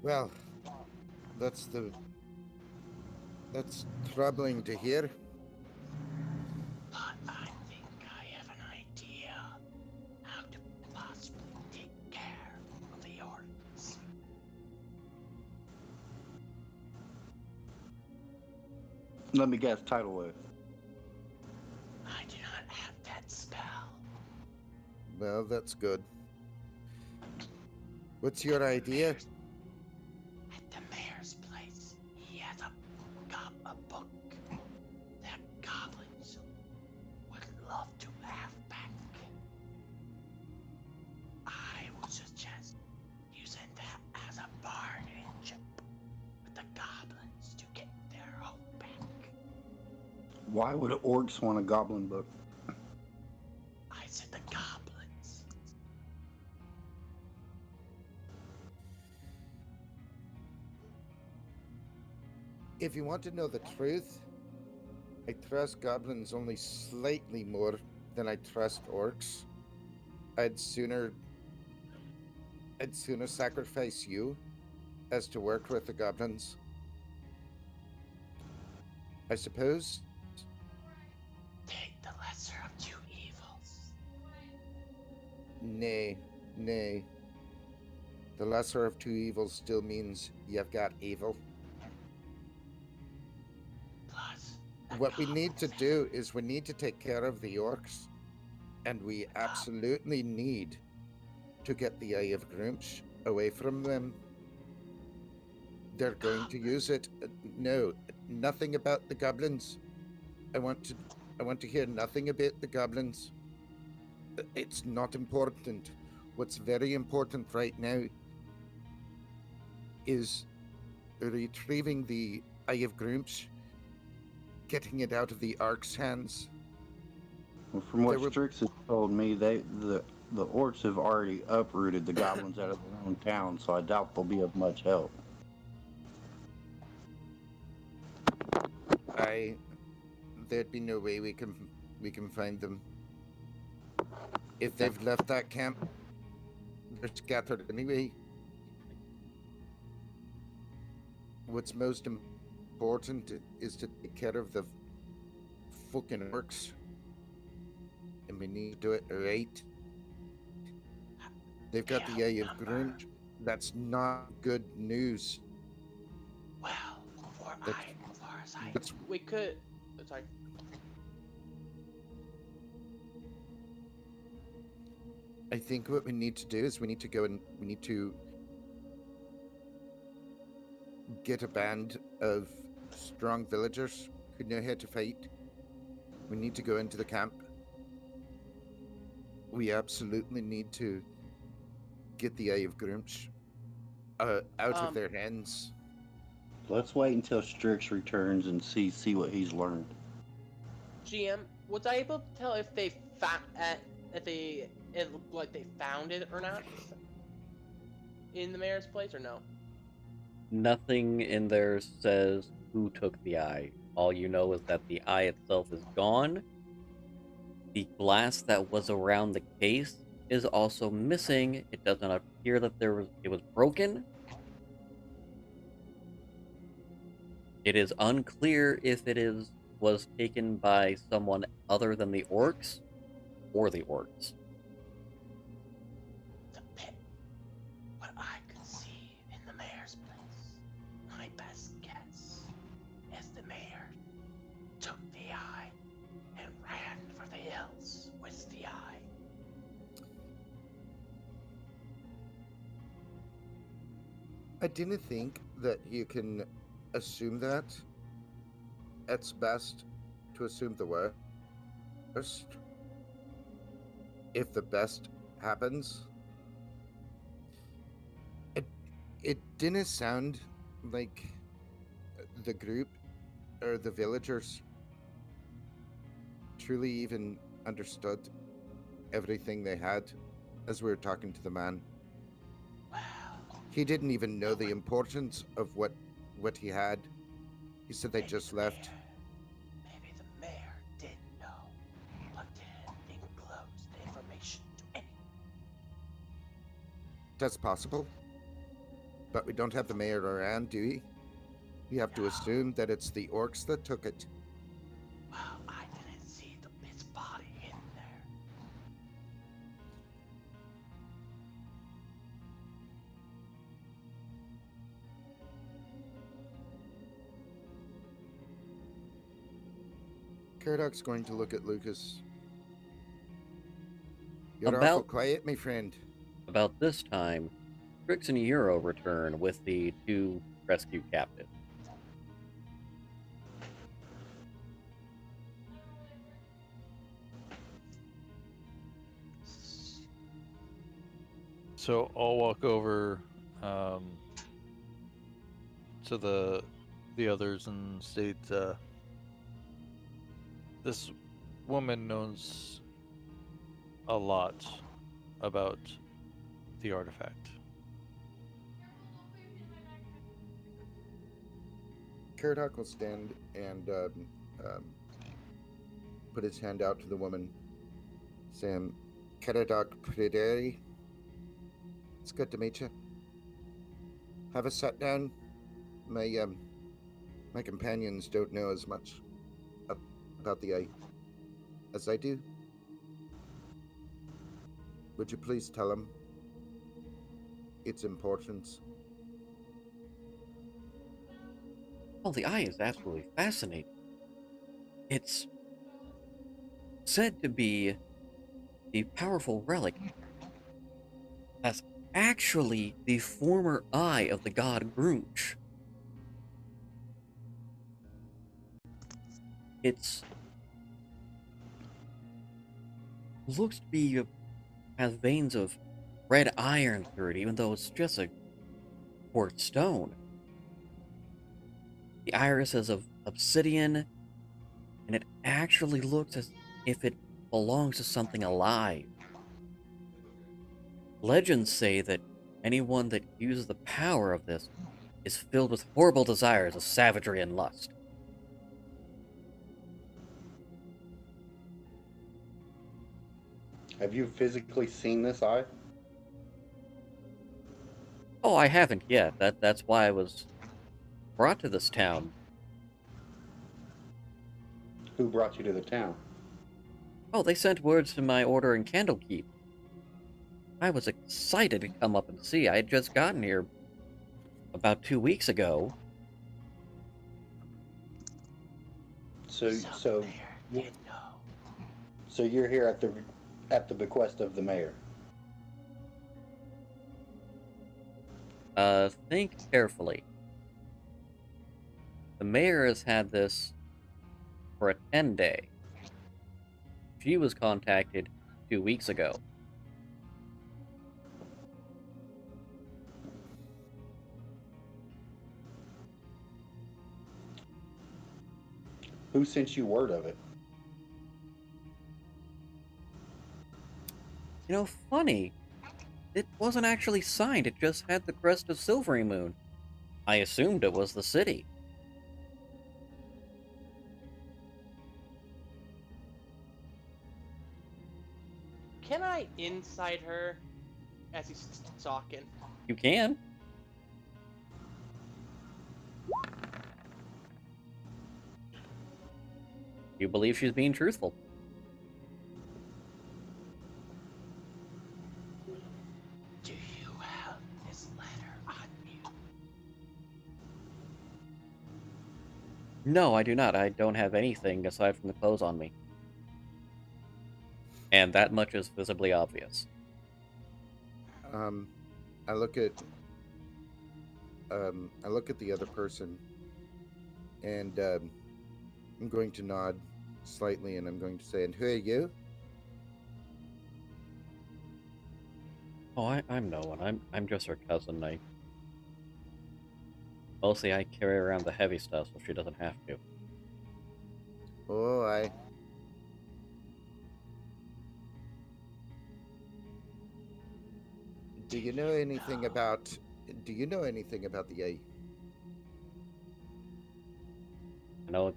S2: Well, that's That's troubling to hear.
S4: But I think I have an idea how to possibly take care of the orcs.
S3: Let me guess, tidal wave.
S4: I do not have that spell.
S2: Well, that's good. What's your idea?
S4: At the mayor's place, he has a book that goblins would love to have back. I would suggest using that as a bargaining chip with the goblins to get their hope back.
S3: Why would orcs want a goblin book?
S4: I said the goblins.
S2: If you want to know the truth, I trust goblins only slightly more than I trust orcs. I'd sooner sacrifice you as to work with the goblins. I suppose.
S4: Take the lesser of two evils.
S2: Nay. The lesser of two evils still means you've got evil.
S4: Plus, the
S2: What we need to
S4: goblins
S2: do is we need to take care of the orcs, and we absolutely need to get the Eye of Grumsh away from them. They're going to use it. No, nothing about the goblins. I want to hear nothing about the goblins. It's not important. What's very important right now is retrieving the Eye of Grumsh, getting it out of the Ark's hands.
S3: Well, from what
S2: There were-
S3: Strixx has told me, the orcs have already uprooted the goblins out of their own town, so I doubt they'll be of much help.
S2: There'd be no way we can find them. If they've left that camp, they're scattered anyway. What's most important is to take care of the fucking orcs. And we need to do it right. They've got the Eye of Grumsh. That's not good news.
S4: Well,
S2: That's-
S4: as far as I,
S2: that's-
S4: we could. Sorry.
S2: I think what we need to do is we need to go and we need to get a band of strong villagers who know how to fight. We need to go into the camp. We absolutely need to get the Eye of Grumsh out of their hands.
S3: Let's wait until Strixx returns and see what he's learned.
S4: GM, was I able to tell if they it looked like they found it or not in the mayor's place or no?
S1: Nothing in there says who took the eye. All you know is that the eye itself is gone. The glass that was around the case is also missing. It doesn't appear that it was broken. It is unclear if it was taken by someone other than the orcs or the orcs.
S4: The pit. What I could see in the mayor's place. My best guess is the mayor took the eye and ran for the hills with the eye.
S2: I didn't think that you can assume that. It's best to assume the worst. If the best happens. It didn't sound like the group or the villagers truly even understood everything they had as we were talking to the man.
S4: Well,
S2: He didn't even know the importance of what he had. He said they
S4: maybe
S2: just
S4: the
S2: left.
S4: Maybe the mayor did know, but didn't enclose the information to anyone.
S2: That's possible. But we don't have the mayor around, do we? We have to assume that it's the orcs that took it.
S4: Well, I didn't see its body in there.
S2: Caradoc's going to look at Luqas. You're awful quiet, my friend.
S1: About this time, Strixx and Euro return with the 2 rescue captives.
S5: So I'll walk over to the others and state, this woman knows a lot about the artifact.
S2: Caradoc will stand and put his hand out to the woman. Sam, Caradoc Prideri. It's good to meet you. Have a sat down. My companions don't know as much about the eye as I do. Would you please tell them its importance?
S1: Well, the eye is absolutely fascinating. It's said to be the powerful relic that's actually the former eye of the god Grunch. It's looks to be has veins of red iron through it, even though it's just a quartz stone. The iris is of obsidian, and it actually looks as if it belongs to something alive. Legends say that anyone that uses the power of this is filled with horrible desires of savagery and lust.
S3: Have you physically seen this eye?
S1: Oh, I haven't yet. That's why I was brought to this town.
S3: Who brought you to the town?
S1: Oh, they sent words to my order in Candlekeep. I was excited to come up and see. I had just gotten here about 2 weeks ago.
S3: So
S4: There, you know.
S3: so you're here at the bequest of the mayor.
S1: Think carefully. The mayor has had this for a 10-day. She was contacted 2 weeks ago.
S3: Who sent you word of it?
S1: You know, funny. It wasn't actually signed, it just had the crest of Silverymoon. I assumed it was the city.
S4: Can I inside her as he's talking?
S1: You can. You believe she's being truthful.
S4: Do you have this letter on you?
S1: No, I do not. I don't have anything aside from the clothes on me. And that much is visibly obvious.
S2: I look at the other person, and I'm going to nod slightly, and I'm going to say, "And who are you?"
S1: Oh, I'm no one. I'm just her cousin. Mostly I carry around the heavy stuff so she doesn't have to.
S2: Oh, I. Do you know anything about the eye?
S1: I know it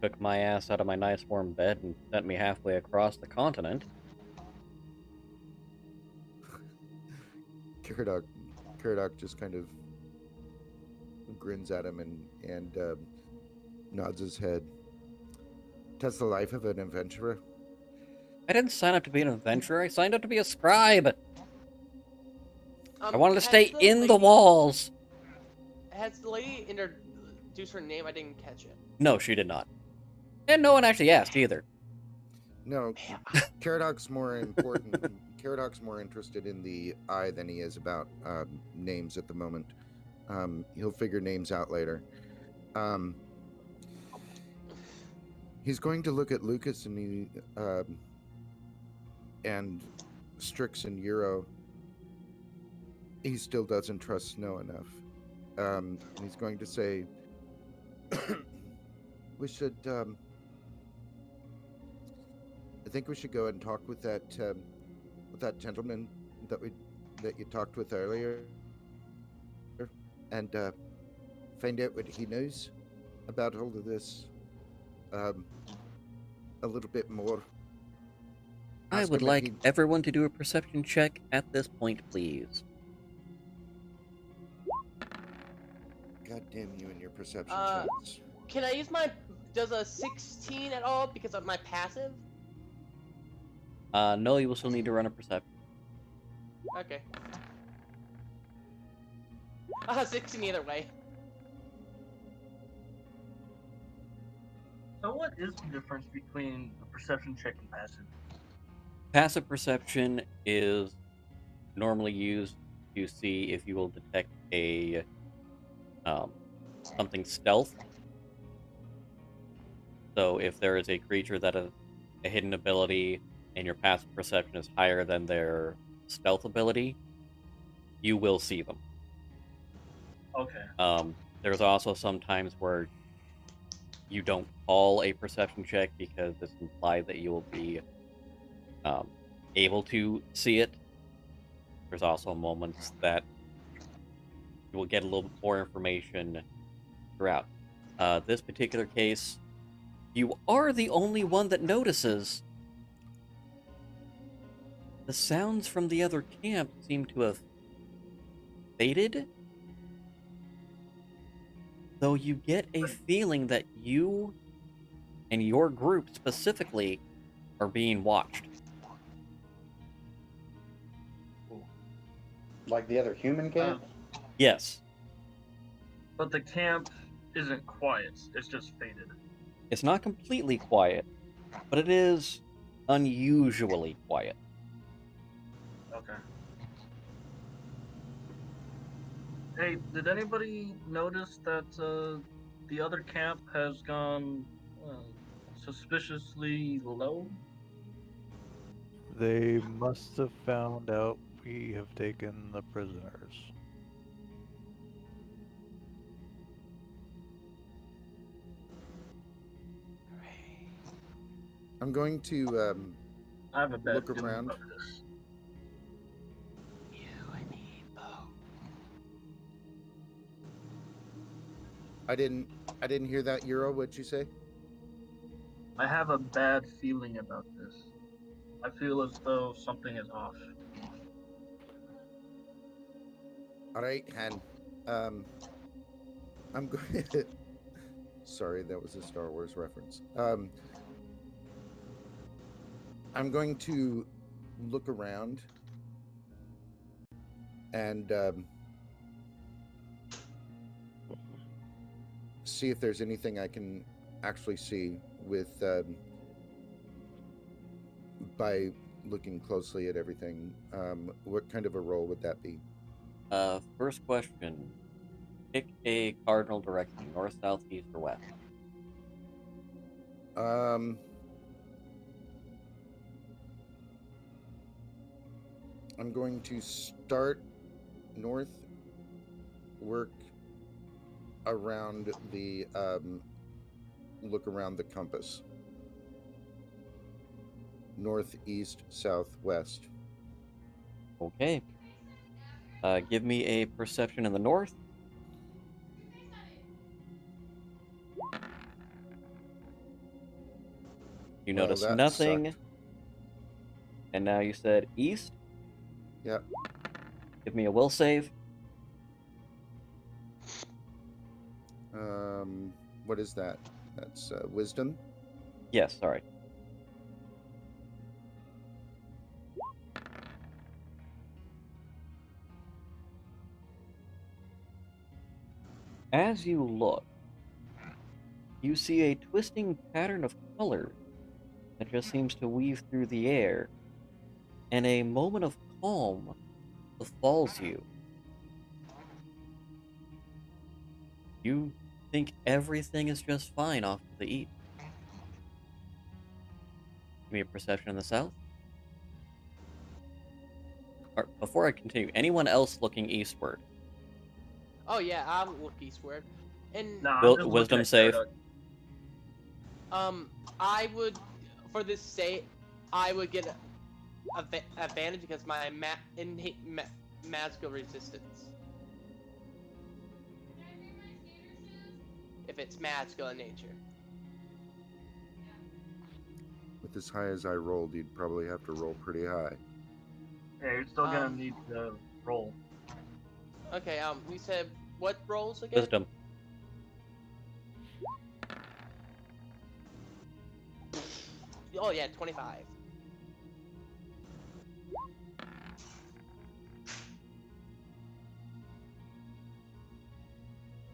S1: took my ass out of my nice warm bed and sent me halfway across the continent.
S2: Caradoc just kind of grins at him and nods his head. That's the life of an adventurer.
S1: I didn't sign up to be an adventurer. I signed up to be a scribe. I wanted to
S4: Has
S1: stay in the
S4: lady-
S1: walls.
S4: Has the lady introduced her name? I didn't catch it.
S1: No, she did not. And no one actually asked either.
S2: No,
S4: Man,
S2: Caradoc's more important. Caradoc's more interested in the eye than he is about names at the moment. He'll figure names out later. He's going to look at Luqas and Strixx and Euro. He still doesn't trust Snow enough. And he's going to say, we should, I think we should go and talk with that gentleman that you talked with earlier, and find out what he knows about all of this a little bit more.
S1: I
S2: Ask
S1: would
S2: him if
S1: like
S2: he-
S1: everyone to do a perception check at this point, please.
S2: God damn you and your perception
S4: Uh,
S2: checks.
S4: Can I use does a 16 at all because of my passive?
S1: No, you will still need to run a perception.
S4: Okay. 16 either way.
S6: So what is the difference between a perception check and passive?
S1: Passive perception is normally used to see if you will detect a something stealth. So if there is a creature that has a hidden ability and your passive perception is higher than their stealth ability, you will see them.
S6: Okay.
S1: There's also some times where you don't call a perception check because it's implied that you will be able to see it. There's also moments that you will get a little bit more information throughout. This particular case, you are the only one that notices the sounds from the other camp seem to have faded. Though you get a feeling that you and your group specifically are being watched.
S3: Like the other human camp?
S1: Yes.
S6: But the camp isn't quiet, it's just faded.
S1: It's not completely quiet, but it is unusually quiet.
S6: Okay. Hey, did anybody notice that the other camp has gone suspiciously low?
S5: They must have found out we have taken the prisoners.
S2: I'm going to
S6: I have a bad
S2: look
S6: feeling
S2: around.
S6: about this.
S4: You and me both.
S2: I didn't hear that, Euro. What'd you say?
S6: I have a bad feeling about this. I feel as though something is off.
S2: All right, Han. I'm going. Sorry, that was a Star Wars reference. I'm going to look around and see if there's anything I can actually see with by looking closely at everything. What kind of a roll would that be?
S1: First question. Pick a cardinal direction, north, south, east, or west.
S2: I'm going to start north, work around the look around the compass. Northeast, southwest.
S1: Okay. Give me a perception in the north. You
S2: Well,
S1: notice
S2: that
S1: nothing.
S2: sucked.
S1: And now you said east.
S2: Yep.
S1: Give me a will save.
S2: What is that? That's wisdom.
S1: Yes, sorry. As you look, you see a twisting pattern of color that just seems to weave through the air, and a moment of calm befalls you. You think everything is just fine off to the east. Give me a perception in the south. Or, before I continue, anyone else looking eastward?
S4: Oh yeah, I'll look eastward. And
S6: No, I'm just looking
S1: Wisdom
S6: at
S1: save.
S6: Caradoc.
S4: I would, for this save, I would get a advantage because my innate magical resistance. If it's magical in nature.
S2: With as high as I rolled, you'd probably have to roll pretty high.
S6: Yeah, you're still gonna need to roll.
S4: Okay, we said what rolls again?
S1: Wisdom.
S4: Oh yeah, 25.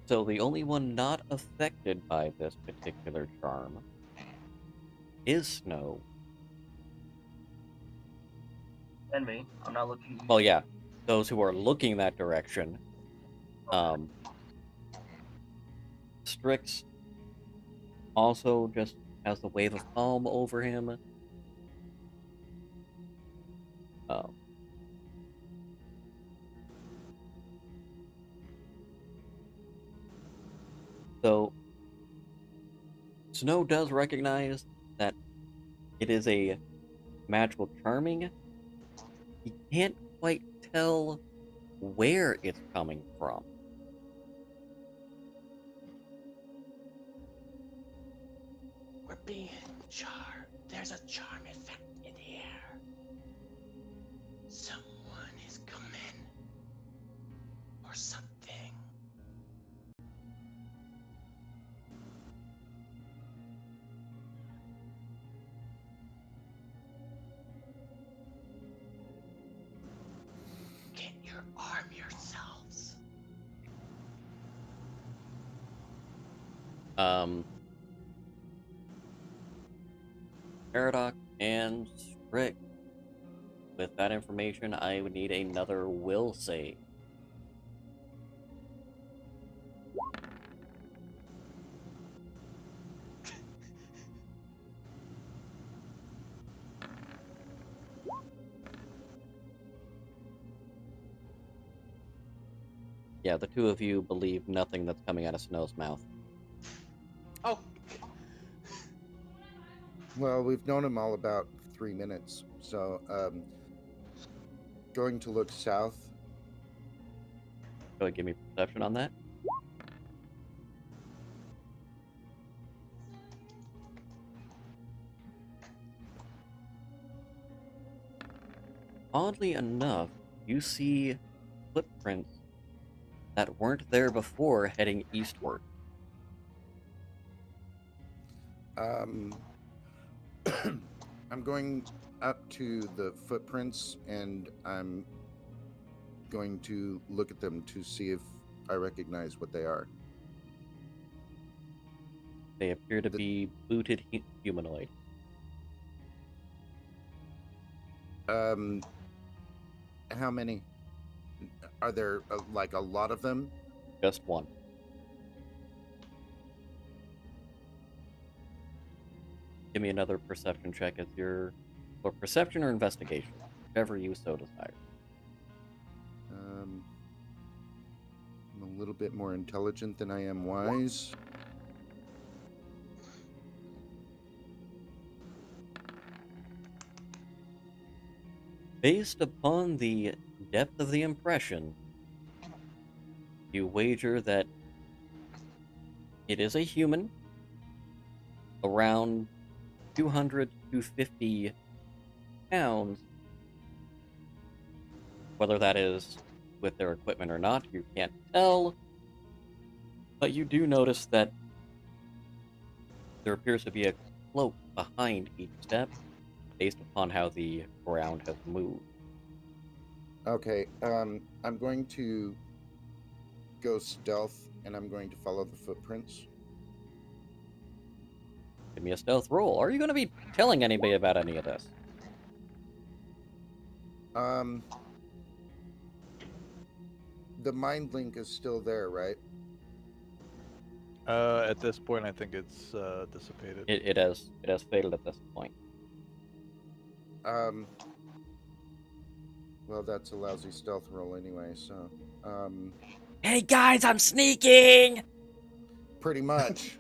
S1: So the only one not affected by this particular charm is Snow.
S6: And me. I'm not looking.
S1: Well, yeah, those who are looking that direction. Strixx also just has the wave of calm over him. So Snow does recognize that it is a magical charming. He can't quite tell where it's coming from.
S4: We're being charmed. There's a charm effect in the air. Someone is coming. Or something. Arm yourselves.
S1: Caradoc and Strixx. With that information, I would need another will save. Yeah, the two of you believe nothing that's coming out of Snow's mouth.
S4: Oh.
S2: Well, we've known him all about 3 minutes, so going to look south.
S1: Go ahead, give me perception on that. Oddly enough, you see footprints that weren't there before heading eastward.
S2: I'm going up to the footprints and I'm going to look at them to see if I recognize what they are.
S1: They appear to be booted humanoid.
S2: How many? Are there like a lot of them?
S1: Just one. Give me another perception check as your... or perception or investigation, whichever you so desire.
S2: I'm a little bit more intelligent than I am wise.
S1: Based upon the depth of the impression, you wager that it is a human, around 200 to 50 pounds. Whether that is with their equipment or not, you can't tell. But you do notice that there appears to be a cloak behind each step, based upon how the ground has moved.
S2: Okay, I'm going to go stealth, and I'm going to follow the footprints.
S1: Give me a stealth roll. Are you going to be telling anybody about any of this?
S2: The mind link is still there, right?
S5: At this point, I think it's dissipated.
S1: It has failed at this point.
S2: Well, that's a lousy stealth roll anyway, so,
S1: Hey guys, I'm sneaking!
S2: pretty much.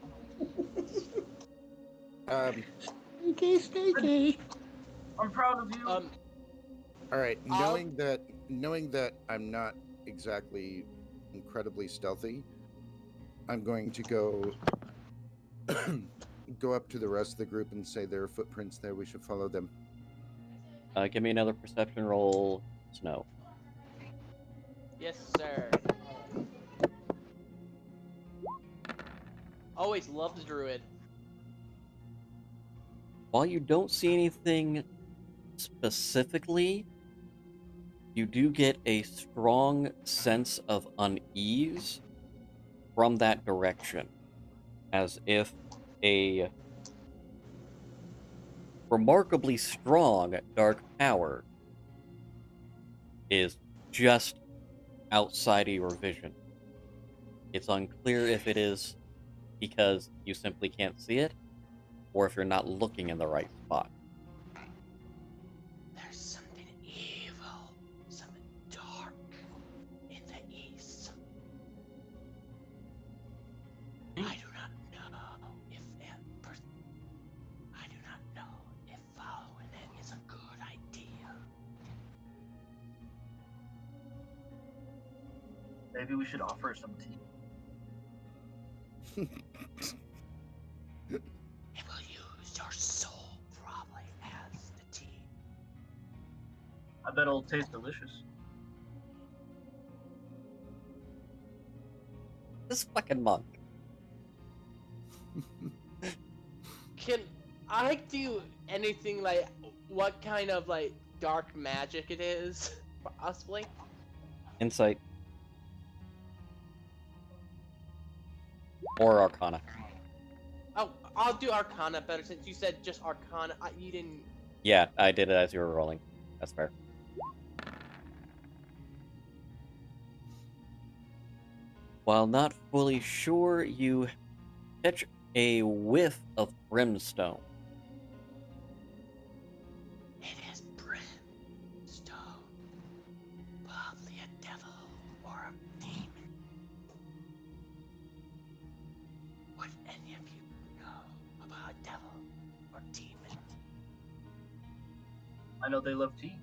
S3: Sneaky, sneaky.
S6: I'm proud of you.
S2: All right,
S4: I'll-
S2: knowing that I'm not exactly incredibly stealthy, I'm going to go go up to the rest of the group and say there are footprints there. We should follow them.
S1: Give me another perception roll, Snow.
S4: Yes, sir. Always loves Druid.
S1: While you don't see anything specifically, you do get a strong sense of unease from that direction, as if a remarkably strong dark power is just outside of your vision. It's unclear if it is because you simply can't see it, or if you're not looking in the right spot.
S4: There's something evil, something dark in the east. I do not know if following it is a good idea.
S6: Maybe we should offer some tea.
S4: It will use your soul probably as the tea.
S6: I bet it'll taste delicious.
S1: This fucking monk.
S4: Can I do anything like what kind of like dark magic it is? Possibly.
S1: Insight. Or Arcana.
S4: Oh, I'll do Arcana better since you said just Arcana. You didn't.
S1: Yeah, I did it as you were rolling. That's fair. While not fully sure, you catch a whiff of brimstone.
S4: It is brimstone. Probably a devil or a demon. Would any of you know about a devil or demon?
S6: I know they love tea.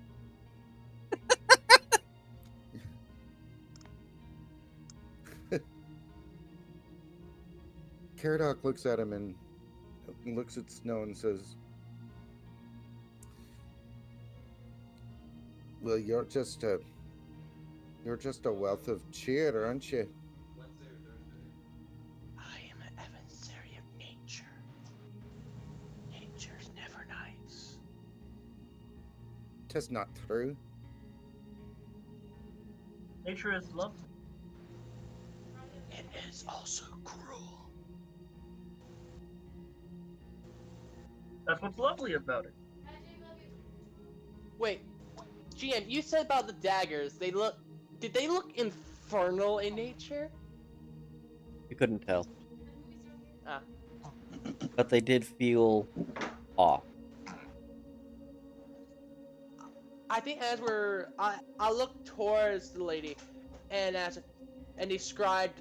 S2: Caradoc looks at him and looks at Snow and says, "Well, you're just a wealth of cheer, aren't you?"
S4: I am an emissary of nature. Nature's never nice.
S2: "'Tis not true."
S6: Nature is lovely.
S4: It is also cruel.
S6: That's what's lovely about it.
S4: Wait, GM, you said about the daggers. Did they look infernal in nature?
S1: You couldn't tell.
S4: Ah.
S1: But they did feel off.
S4: I think as I looked towards the lady, and described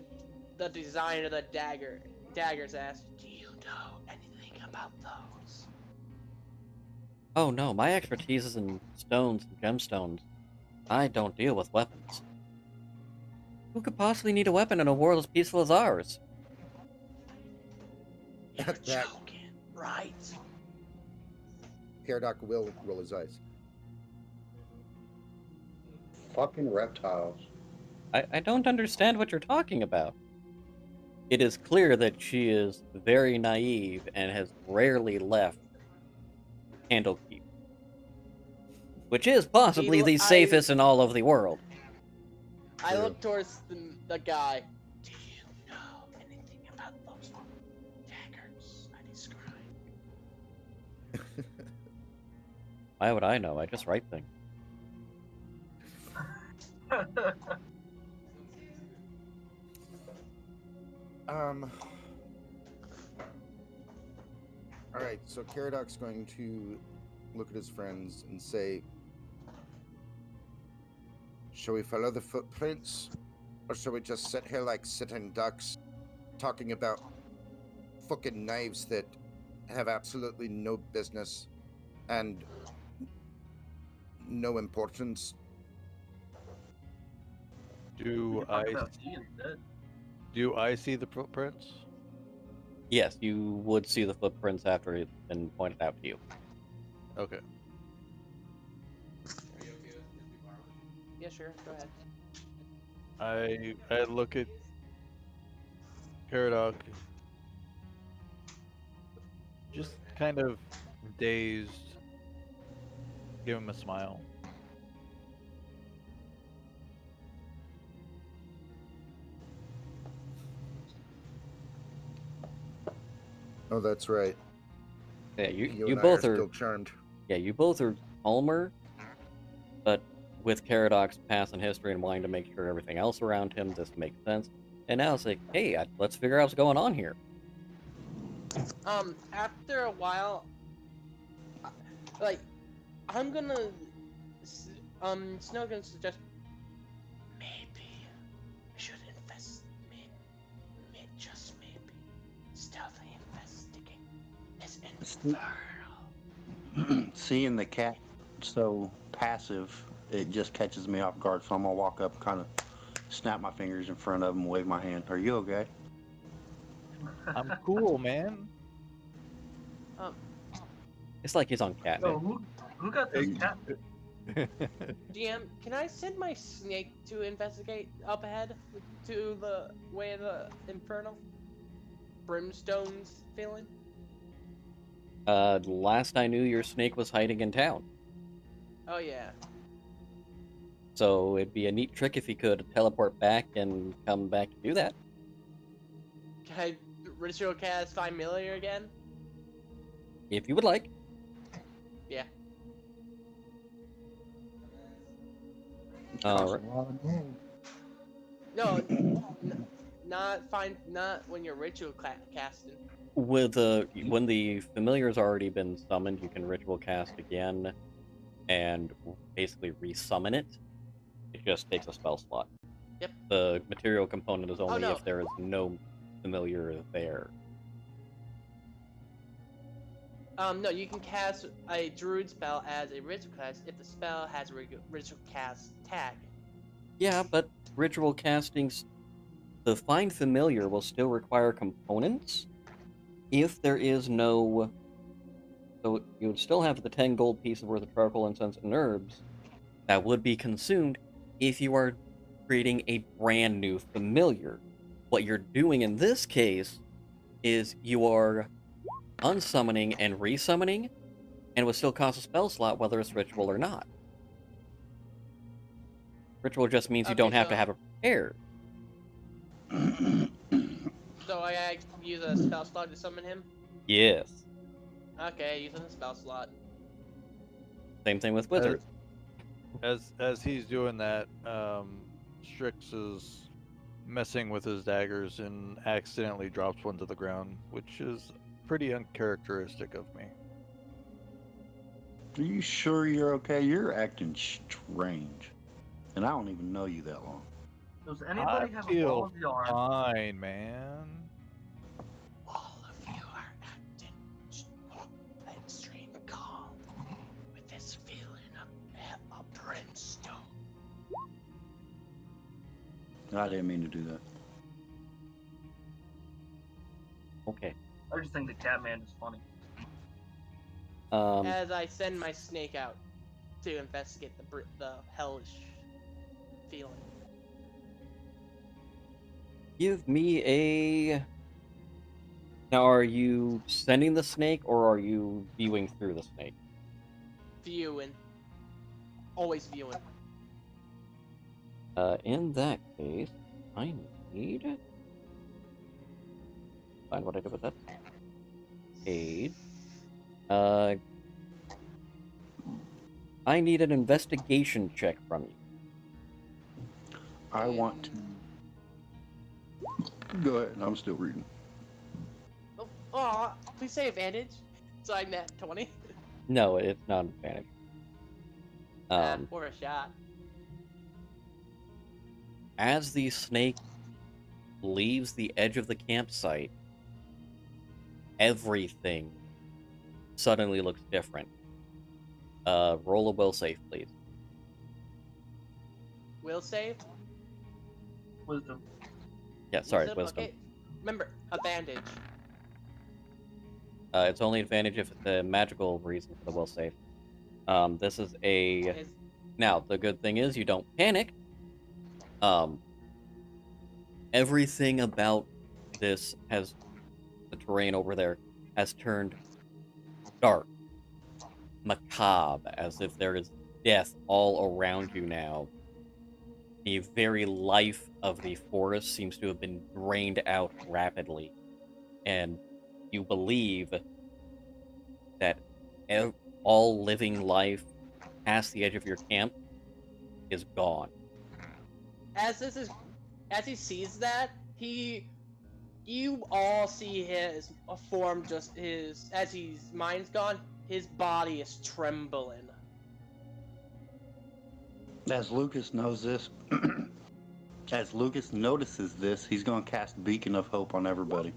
S4: the design of the daggers. Asked, "Do you know anything about those?"
S1: Oh no, my expertise is in stones and gemstones. I don't deal with weapons. Who could possibly need a weapon in a world as peaceful as ours?
S4: You're
S2: That-
S4: joking, right?
S2: Caradoc will roll his eyes.
S3: Fucking reptiles.
S1: I don't understand what you're talking about. it is clear that she is very naive and has rarely left Candlekeep, which is possibly the safest in all of the world.
S4: I
S2: True.
S4: look towards the guy. Do you know anything about those daggers I described?
S1: Why would I know? I just write things.
S2: All right, so Caradoc's going to look at his friends and say, "Shall we follow the footprints, or shall we just sit here like sitting ducks, talking about fucking knives that have absolutely no business and no importance?"
S5: Do I see the footprints?
S1: Yes, you would see the footprints after it's been pointed out to you.
S5: Okay.
S4: Yeah, sure. Go ahead.
S5: I look at Caradoc, just kind of dazed. Give him a smile.
S2: Oh, that's right.
S1: Yeah,
S2: You
S1: you
S2: and I
S1: both
S2: are
S1: are.
S2: still charmed.
S1: Yeah, you both are calmer, but with Caradoc's past and history and wanting to make sure everything else around him, this makes sense. And now it's like, hey, let's figure out what's going on here.
S4: After a while, like, I'm gonna, Snow gonna suggest maybe we should just maybe, stealthy investigate this infernal.
S3: Seeing the cat so passive, it just catches me off guard. So I'm gonna walk up, kind of snap my fingers in front of him, wave my hand. Are you okay?
S5: I'm cool, man.
S1: It's like he's on catnip.
S6: So who got this cat?
S4: DM, can I send my snake to investigate up ahead to the way of the infernal brimstone's feeling?
S1: Last I knew, your snake was hiding in town.
S4: Oh yeah.
S1: So it'd be a neat trick if he could teleport back and come back to do that.
S4: Can I ritual cast Familiar again?
S1: If you would like.
S4: Yeah.
S1: Alright.
S4: No, not when you're ritual casting.
S1: With when the familiar's already been summoned, you can ritual cast again and basically resummon it. It just takes a spell slot.
S4: Yep.
S1: The material component is only
S4: no.
S1: if there is no familiar there.
S4: No, you can cast a druid spell as a ritual cast if the spell has a ritual cast tag.
S1: Yeah, but ritual castings, the find familiar will still require components. If there is no, so you would still have the 10 gold pieces worth of charcoal, incense, and herbs that would be consumed if you are creating a brand new familiar. What you're doing in this case is you are unsummoning and resummoning, and would still cost a spell slot whether it's ritual or not. Ritual just means you
S4: Okay,
S1: don't have to
S4: so-
S1: have it prepared.
S4: So I use a spell slot to summon him?
S1: Yes.
S4: Okay, using a spell slot.
S1: Same thing with wizards.
S5: As he's doing that, Strixx is messing with his daggers and accidentally drops one to the ground, which is pretty uncharacteristic of me.
S3: Are you sure you're okay? You're acting strange. And I don't even know you that long.
S6: Does anybody
S5: I
S6: have a
S5: feel
S6: ball of yarn?
S5: fine, man.
S4: All of you are acting extreme calm with this feeling of brimstone.
S3: I didn't mean to do that.
S1: Okay.
S6: I just think the Catman is funny.
S4: As I send my snake out to investigate the hellish feeling.
S1: Give me a... Now, are you sending the snake, or are you viewing through the snake?
S4: Viewing. Always viewing.
S1: In that case, I need... Find what I did with that. Aid. I need an investigation check from you.
S3: I want to. Go ahead. I'm still reading.
S4: Oh, please say advantage. So I net 20.
S1: No, it's not an advantage.
S4: Or a shot.
S1: As the snake leaves the edge of the campsite, everything suddenly looks different. Roll a will save, please.
S4: Will save?
S6: Wisdom.
S1: Yeah, sorry, wisdom.
S4: Okay. Remember, advantage.
S1: It's only advantage if it's a magical reason for the will save. This is a... Now, the good thing is you don't panic. Everything about this has... The terrain over there has turned dark. Macabre, as if there is death all around you now. The very life of the forest seems to have been drained out rapidly. And you believe that all living life past the edge of your camp is gone.
S4: As he sees that, you all see his form, just as his mind's gone, his body is trembling.
S3: As Luqas knows this, as Luqas notices this, he's going to cast Beacon of Hope on everybody.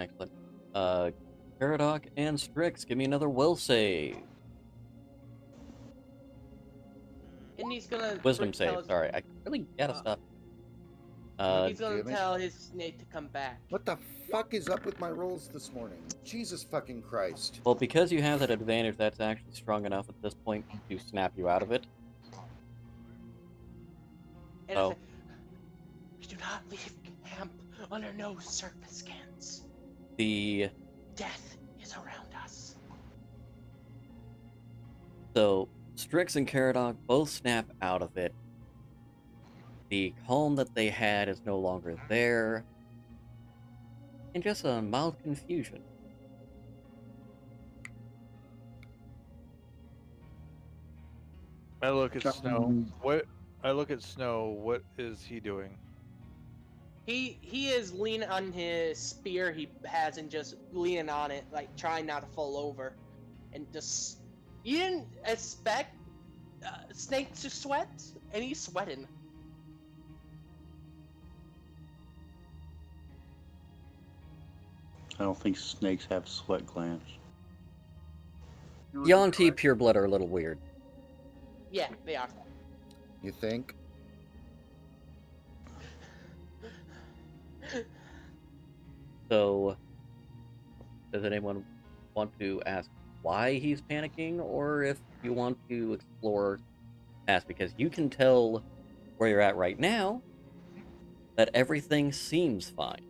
S1: Excellent. Caradoc and Strixx, give me another will save.
S4: And he's gonna
S1: Wisdom save, sorry. I really gotta stop.
S4: He's gonna
S2: damn it.
S4: tell his snake to come back.
S2: What the fuck is up with my rolls this morning? Jesus fucking Christ.
S1: Well, because you have that advantage, that's actually strong enough at this point to snap you out of it.
S4: And
S1: Oh.
S4: I say, we do not leave camp under no circumstance.
S1: The...
S4: Death is around us.
S1: So, Strixx and Caradoc both snap out of it. The calm that they had is no longer there. And just a mild confusion.
S5: I look at Snow. I look at Snow. What is he doing?
S4: He is leaning on his spear he has and just leaning on it, like trying not to fall over. And just... You didn't expect Snake to sweat? And he's sweating.
S3: I don't think snakes have sweat glands.
S1: Yuan-Ti pureblood are a little weird.
S4: Yeah, they are.
S2: You think?
S1: So, does anyone want to ask why he's panicking, or if you want to explore past? Because you can tell where you're at right now that everything seems fine.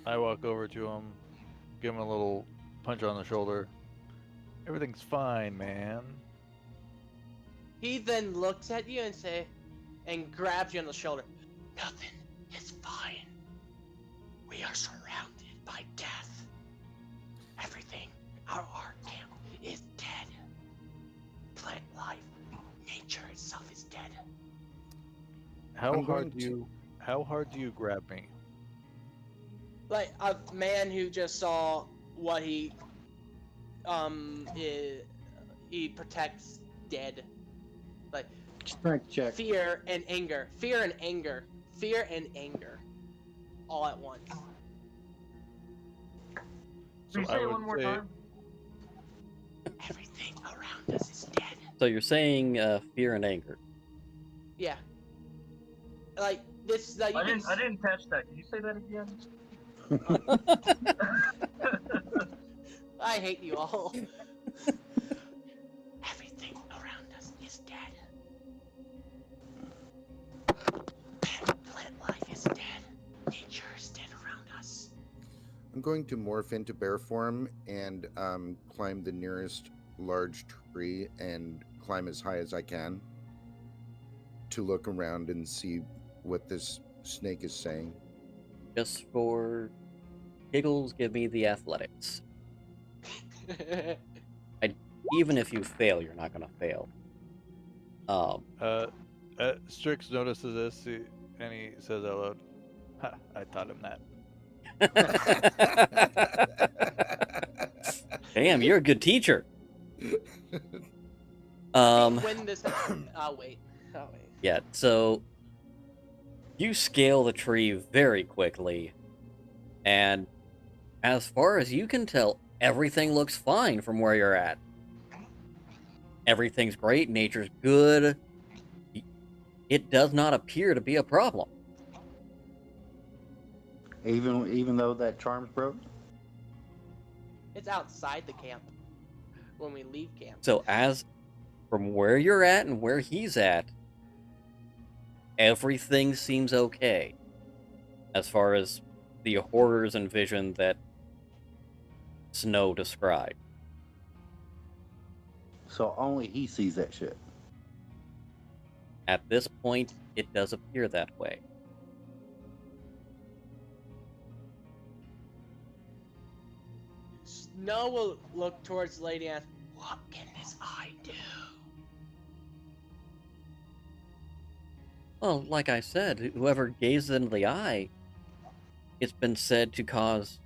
S5: I walk over to him, give him a little punch on the shoulder. Everything's fine, man.
S4: He then looks at you and grabs you on the shoulder. Nothing is fine. We are surrounded by death. Everything, our camp is dead. Plant life, nature itself is dead.
S5: How hard do you grab me?
S4: Like a man who just saw what he protects dead. Like
S3: Strength check.
S4: fear and anger, all at once.
S5: So
S6: Can you
S5: I
S6: say it
S5: would
S6: one more
S5: say-
S6: time?
S4: Everything around us is dead.
S1: So you're saying fear and anger.
S4: Yeah. Like This you
S6: I
S4: can
S6: didn't catch that. Can you say that again?
S4: I hate you all. Everything around us is dead. Plant life is dead. Nature is dead around us.
S2: I'm going to morph into bear form and climb the nearest large tree and climb as high as I can to look around and see what this snake is saying.
S1: Just for giggles, give me the athletics. Even if you fail, you're not gonna fail.
S5: Strixx notices this and he says out loud, "Ha, I taught him that."
S1: Damn, you're a good teacher.
S4: When this I'll wait.
S1: Yeah, so you scale the tree very quickly, and as far as you can tell, everything looks fine from where you're at. Everything's great, nature's good. It does not appear to be a problem.
S3: Even though that charm's broke?
S4: It's outside the camp. When we leave camp.
S1: So as from where you're at and where he's at, everything seems okay. As far as the horrors and vision that Snow described.
S3: So only he sees that shit.
S1: At this point, it does appear that way.
S4: Snow will look towards the lady and ask, "What can this eye do?"
S1: Well, like I said, whoever gazes into the eye, it's been said to cause,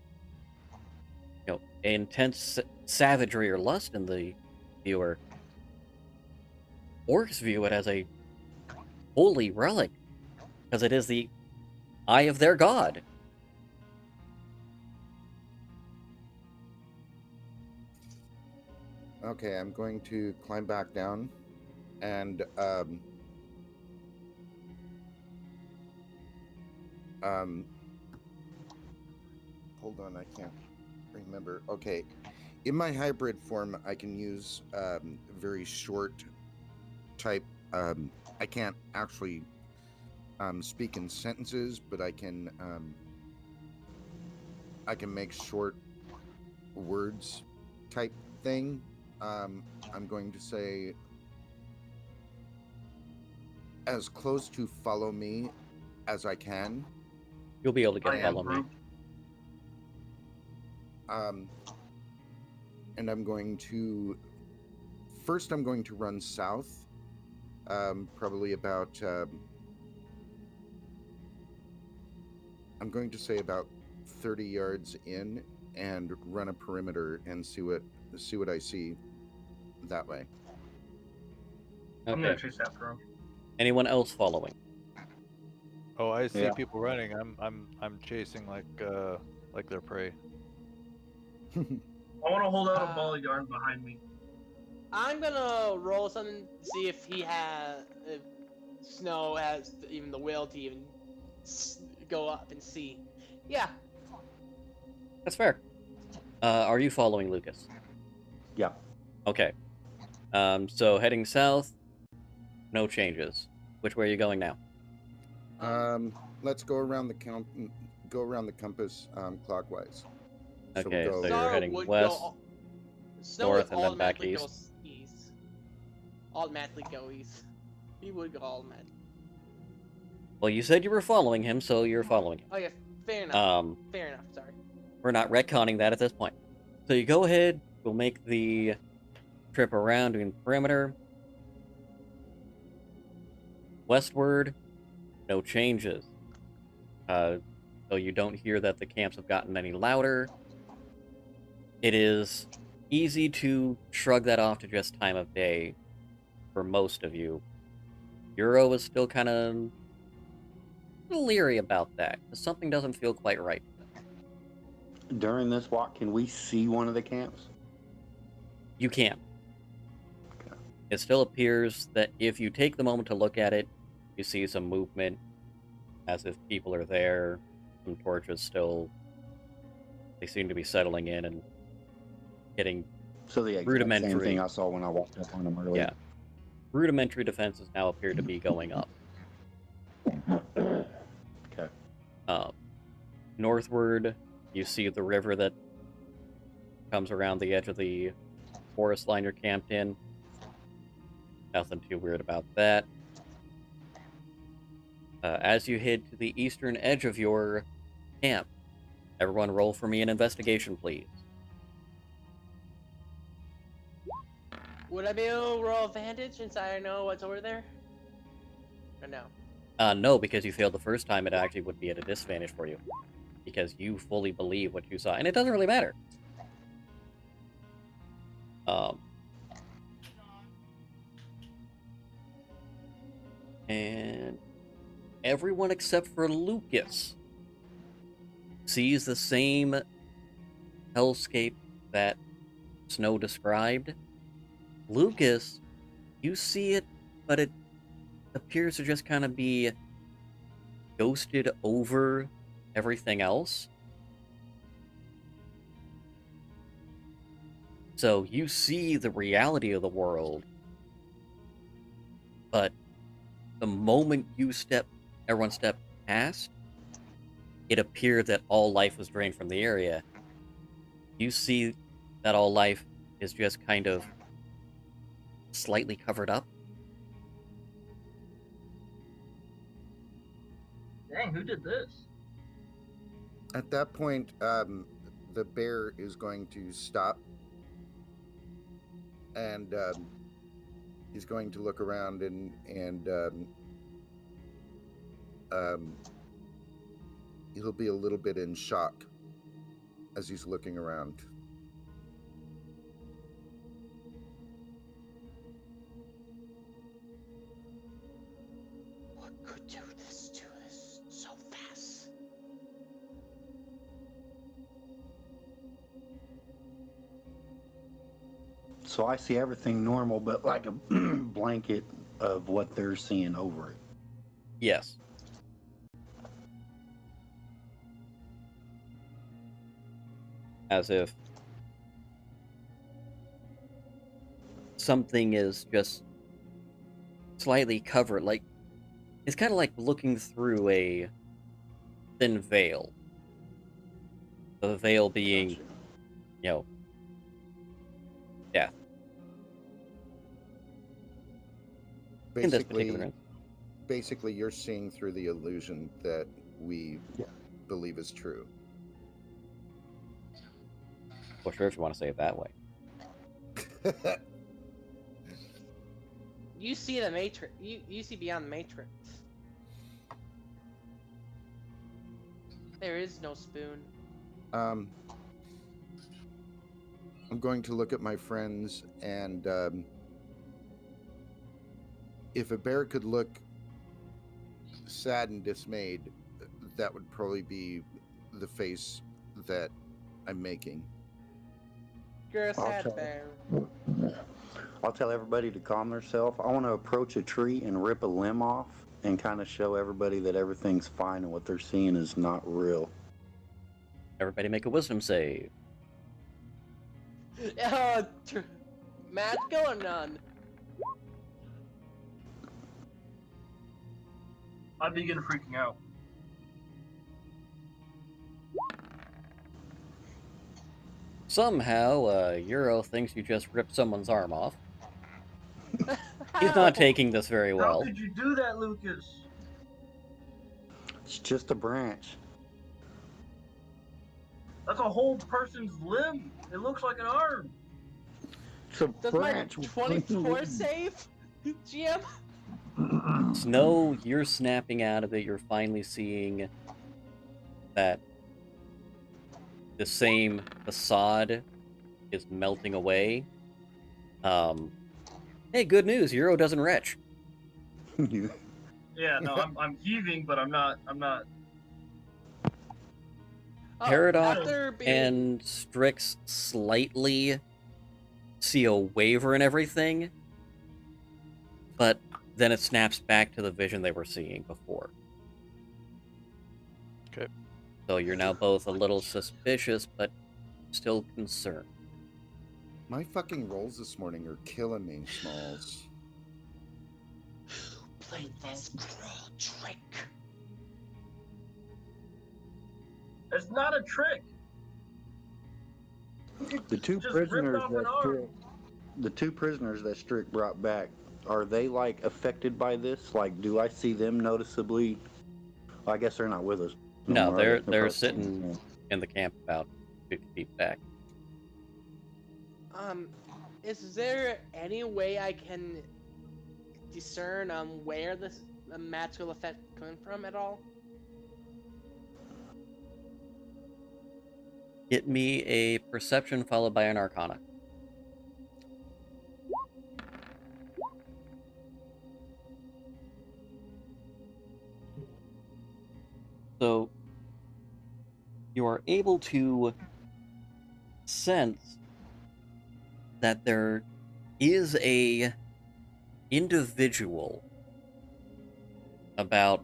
S1: intense savagery or lust in the viewer. Orcs view it as a holy relic, because it is the eye of their god.
S2: Okay, I'm going to climb back down and hold on, I can't remember. Okay, in my hybrid form, I can use very short type. I can't actually speak in sentences, but I can make short words type thing. I'm going to say as close to follow me as I can.
S1: You'll be able to get
S6: I
S1: follow me.
S2: And I'm going to run south, probably about I'm going to say about 30 yards in, and run a perimeter and see what I see that way.
S6: I'm gonna
S1: Okay.
S6: chase after him.
S1: Anyone else following?
S5: Oh, I see
S3: Yeah.
S5: people running. I'm chasing like their prey.
S6: I want to hold out a ball of yarn behind me.
S4: I'm gonna roll something to see if Snow has even the will to even go up and see. Yeah.
S1: That's fair. Are you following Luqas?
S3: Yeah.
S1: Okay. So heading south, no changes. Which way are you going now?
S2: Let's go around the compass clockwise.
S1: Okay,
S2: we'll
S1: so
S2: go,
S1: you're
S4: Snow
S1: heading
S4: would
S1: west,
S4: Snow
S1: north,
S4: would
S1: and then back
S4: automatically go
S1: east.
S4: east. Automatically go east. He would go automatically.
S1: Well, you said you were following him, so you're following him.
S4: Oh yeah, fair enough. Fair enough. Sorry.
S1: We're not retconning that at this point. So you go ahead, we'll make the trip around doing perimeter. Westward, no changes. So you don't hear that the camps have gotten any louder. It is easy to shrug that off to just time of day for most of you. Euro is still kind of a little leery about that, because something doesn't feel quite right.
S3: During this walk, can we see one of the camps?
S1: You can.
S3: Okay.
S1: It still appears that if you take the moment to look at it, you see some movement as if people are there. Some torches still. They seem to be settling in and getting
S3: So the exact same
S1: rudimentary.
S3: thing I saw when I walked up on them earlier.
S1: Yeah. Rudimentary defenses now appear to be going up.
S3: Okay.
S1: Northward, you see the river that comes around the edge of the forest line you're camped in. Nothing too weird about that. As you head to the eastern edge of your camp, everyone roll for me an investigation, please.
S4: Would I be able to roll advantage since I know what's over there? Or no?
S1: No, because you failed the first time, it actually would be at a disadvantage for you. Because you fully believe what you saw, and it doesn't really matter. And everyone except for Luqas sees the same hellscape that Snow described. Luqas, you see it, but it appears to just kind of be ghosted over everything else. So you see the reality of the world, but the moment everyone stepped past, it appeared that all life was drained from the area. You see that all life is just kind of slightly covered up.
S6: Dang, who did this?
S2: At that point, the bear is going to stop, and he's going to look around and he'll be a little bit in shock as he's looking around.
S4: What could do this to us so fast?
S3: So I see everything normal, but like a blanket of what they're seeing over it.
S1: Yes. As if something is just slightly covered, like it's kind of like looking through a thin veil. The veil being,
S3: Gotcha.
S1: you know, death. In this particular instance.
S2: Basically, you're seeing through the illusion that we believe is true.
S1: Well, sure, if you want to say it that way.
S4: You see the matrix. You see beyond the matrix. There is no spoon.
S2: I'm going to look at my friends, and if a bear could look sad and dismayed, that would probably be the face that I'm making.
S4: You're a
S3: I'll
S4: sad
S3: tell-
S4: bear.
S3: I'll tell everybody to calm themselves. I want to approach a tree and rip a limb off and kind of show everybody that everything's fine and what they're seeing is not real.
S1: Everybody make a wisdom save.
S4: Matt going on.
S6: I begin freaking out.
S1: Somehow, Euro thinks you just ripped someone's arm off. He's not taking this very
S6: How
S1: well.
S6: could you do that, Luqas?
S3: It's just a branch.
S6: That's a whole person's limb. It looks like an arm.
S3: It's a
S4: Does my
S3: branch.
S4: 24 save, GM?
S1: Snow, you're snapping out of it. You're finally seeing that the same facade is melting away. Hey, good news. Euro doesn't retch.
S6: Yeah, no, I'm heaving, but I'm not.
S1: Caradoc
S4: after being-
S1: and Strixx slightly see a waver and everything, but then it snaps back to the vision they were seeing before.
S5: Okay.
S1: So you're now both a little suspicious, but still concerned.
S2: My fucking rolls this morning are killing me, Smalls.
S4: Who played this cruel trick?
S6: It's not a trick.
S3: The two
S6: Just
S3: prisoners
S6: ripped off an
S3: that
S6: arm.
S3: Strixx brought back, are they like affected by this? Like, do I see them noticeably? Well, I guess they're not with us.
S1: No,
S3: more, are they?
S1: they're
S3: probably
S1: sitting in the camp about 50 feet back.
S4: Is there any way I can discern where this magical effect coming from at all?
S1: Get me a perception followed by an arcana. So you are able to sense that there is a individual about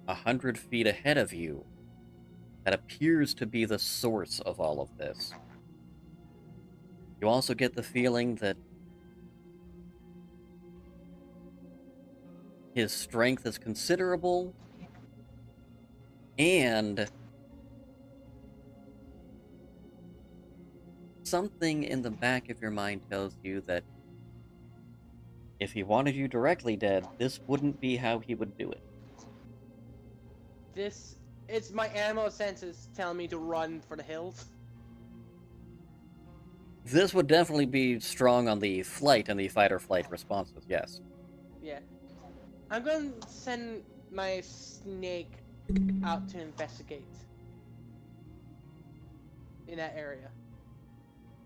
S1: 100 feet ahead of you that appears to be the source of all of this. You also get the feeling that his strength is considerable, and something in the back of your mind tells you that if he wanted you directly dead, this wouldn't be how he would do it.
S4: It's my animal senses telling me to run for the hills.
S1: This would definitely be strong on the flight and the fight or flight responses, yes.
S4: Yeah. I'm going to send my snake out to investigate in that area.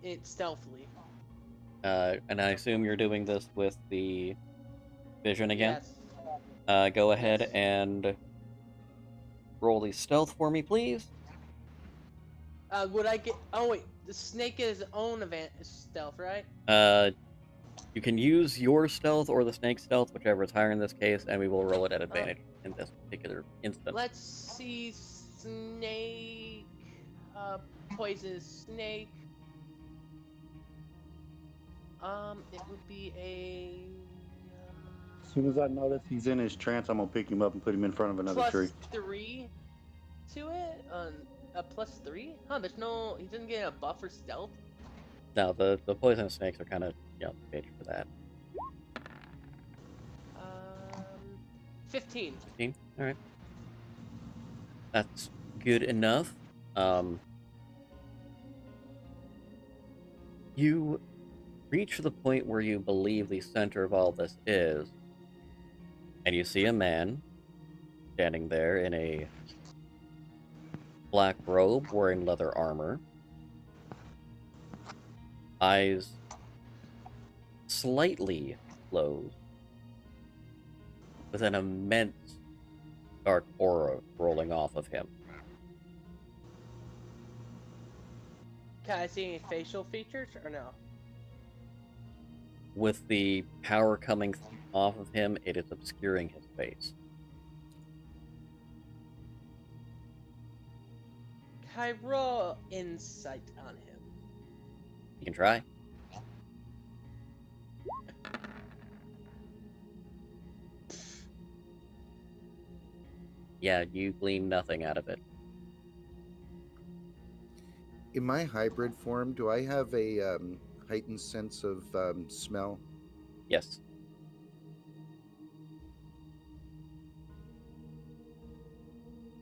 S4: It's stealthily.
S1: And I assume you're doing this with the vision again?
S4: Yes.
S1: Go ahead
S4: Yes.
S1: and roll the stealth for me, please.
S4: Would I get... Oh, wait. The snake is his own stealth, right?
S1: You can use your stealth or the snake's stealth, whichever is higher in this case, and we will roll it at advantage in this particular instance.
S4: Let's see. Snake... poisonous snake. It would be a...
S3: As soon as I notice he's in his trance, I'm gonna pick him up and put him in front of another tree.
S4: +3 to it? A +3? Huh, there's no... He didn't get a buff for stealth?
S1: No, the poisonous snakes are kind of, made for that.
S4: 15.
S1: 15? Alright. That's good enough. You reach the point where you believe the center of all this is, and you see a man standing there in a black robe wearing leather armor, eyes slightly closed, with an immense dark aura rolling off of him.
S4: Can I see any facial features or no?
S1: With the power coming off of him, it is obscuring his face.
S4: Can I roll insight on him?
S1: You can try. Yeah, you glean nothing out of it.
S2: In my hybrid form, do I have a heightened sense of smell?
S1: Yes.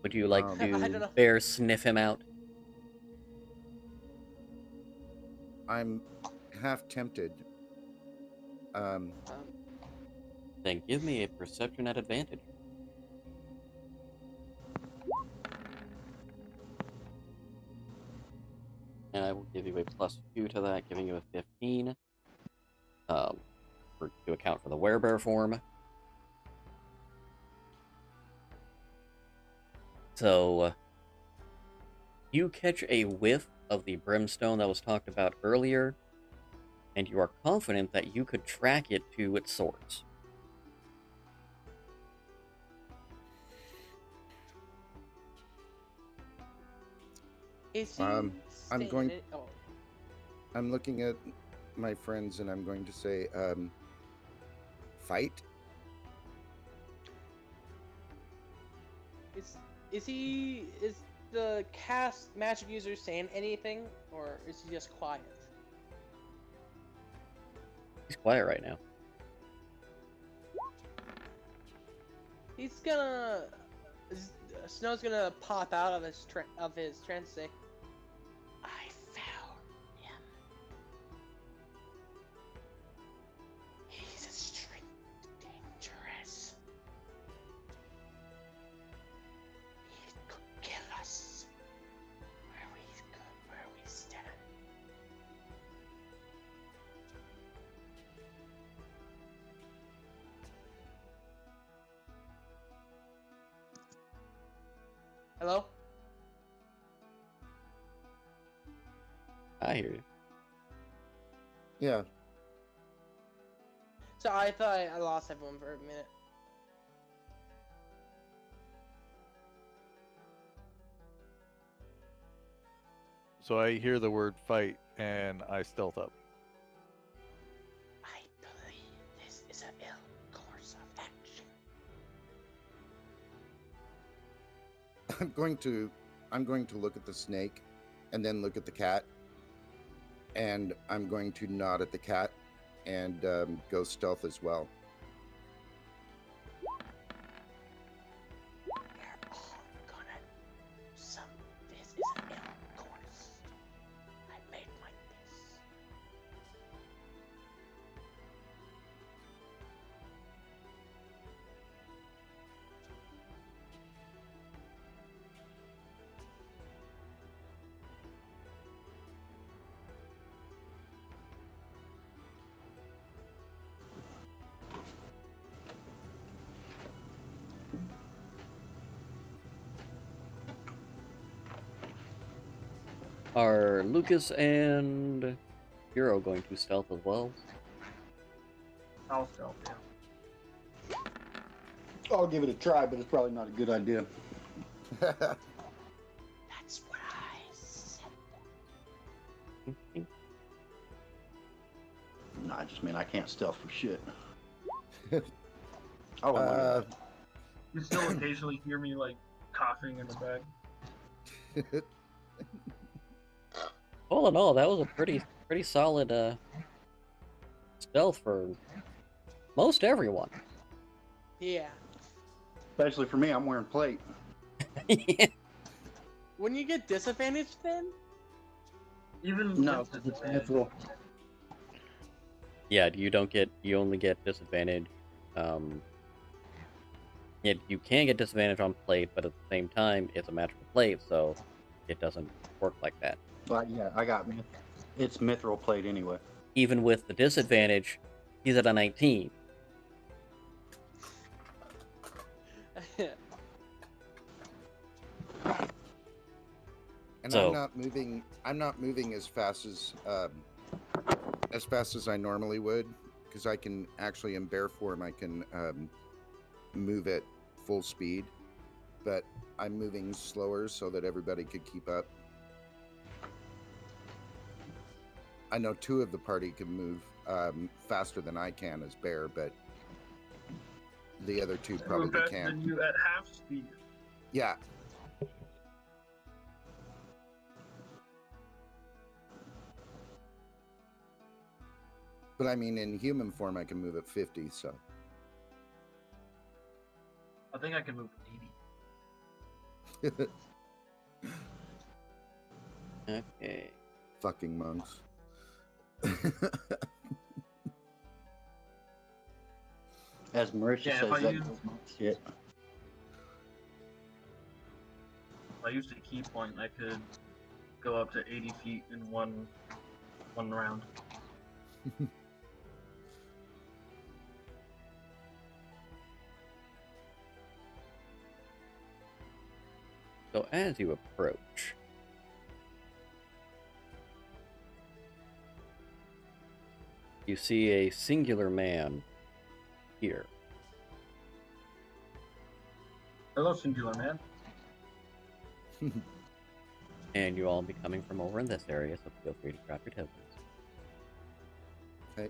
S1: Would you like
S2: I
S4: don't
S1: to
S4: know.
S1: bear sniff him out?
S2: I'm half tempted.
S1: Then give me a perception at advantage. And I will give you a +2 to that, giving you a 15. To account for the werebear form. So, you catch a whiff of the brimstone that was talked about earlier, and you are confident that you could track it to its source.
S4: Is he
S2: I'm
S4: staying
S2: going-
S4: in it? Oh,
S2: I'm looking at my friends and I'm going to say, fight.
S4: is the cast magic user saying anything, or is he just quiet?
S1: He's quiet right now.
S4: He's gonna. Snow's gonna pop out of his trance and say, "I found him. He's extremely dangerous. He could kill us where we stand." Hello?
S1: I hear you.
S2: Yeah.
S4: So I thought I lost everyone for a minute.
S5: So I hear the word fight and I stealth up.
S4: I believe this is an ill course of action.
S2: I'm going to look at the snake and then look at the cat. And I'm going to nod at the cat and go stealth as well.
S4: We're all gonna do some. This is an ill course. I made my peace.
S1: Are Luqas and Hero going to stealth as well?
S6: I'll stealth, yeah.
S3: I'll give it a try, but it's probably not a good idea.
S4: That's what I said.
S3: No, I just mean I can't stealth for shit. Oh, my
S2: Uh,
S3: God.
S6: You still occasionally hear me like coughing in the back.
S1: All in all, that was a pretty solid stealth for most everyone.
S4: Yeah.
S3: Especially for me, I'm wearing plate.
S1: Yeah.
S4: When you get disadvantaged, then
S6: Even
S3: No,
S6: with
S3: it's
S6: disadvantage,
S3: mithril.
S1: Yeah, you only get disadvantage. Yeah, you can get disadvantage on plate, but at the same time, it's a magical plate, so it doesn't work like that.
S3: But yeah, I got me. It's mithril plate anyway.
S1: Even with the disadvantage, he's at a 19.
S2: And
S1: So-
S2: I'm not moving as fast as I normally would, because I can actually in bear form I can move at full speed, but I'm moving slower so that everybody could keep up. I know two of the party can move faster than I can as bear, but the other two
S6: we're
S2: probably
S6: faster
S2: can't.
S6: than you at half speed.
S2: Yeah. But I mean, in human form, I can move at 50, so.
S6: I think I can move 80.
S1: Okay.
S2: Fucking monks.
S3: As Marisha
S6: Yeah, if
S3: says,
S6: I
S3: that
S6: use-
S3: shit.
S6: If I used a key point, I could go up to 80 feet in one round.
S1: So as you approach, you see a singular man here.
S6: Hello, singular man.
S1: And you all be coming from over in this area, so feel free to grab your tokens.
S2: Okay.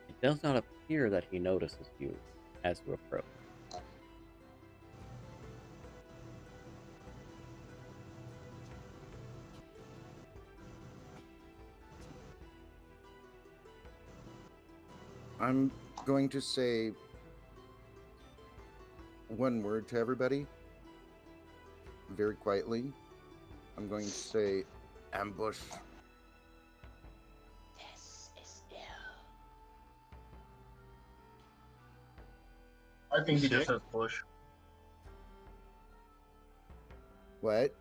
S1: It does not appear that he notices you as you approach.
S2: I'm going to say one word to everybody, very quietly. I'm going to say ambush.
S4: This is ill.
S6: I think he just
S3: Sick.
S6: says push.
S2: What?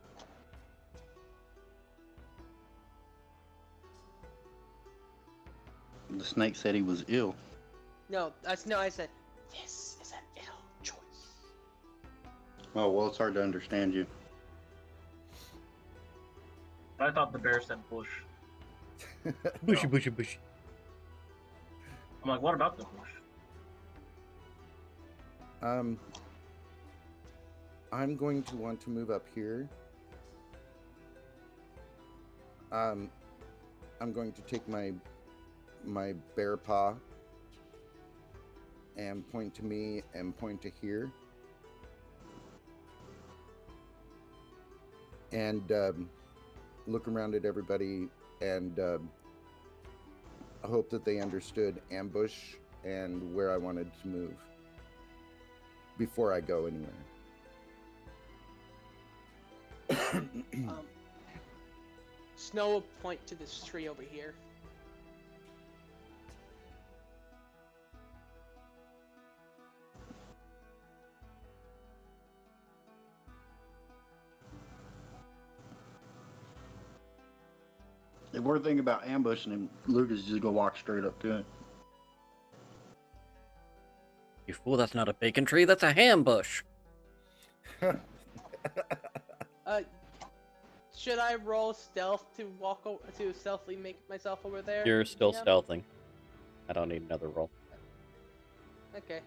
S3: The snake said he was ill.
S4: No, I said this is an ill choice.
S3: Oh, well, it's hard to understand you.
S6: I thought the bear said push.
S1: Bushy, bushy, bushy.
S6: I'm like, what about the push?
S2: I'm going to want to move up here. I'm going to take my bear paw and point to me and point to here. And look around at everybody and I hope that they understood ambush and where I wanted to move before I go anywhere.
S4: Snow will point to this tree over here.
S3: If we're thinking about ambushing him, Luqas is just gonna walk straight up to him.
S1: You fool, that's not a bacon tree, that's a ham bush!
S4: Should I roll stealth to to stealthily make myself over there?
S1: You're still
S4: GM?
S1: stealthing. I don't need another roll.
S4: Okay.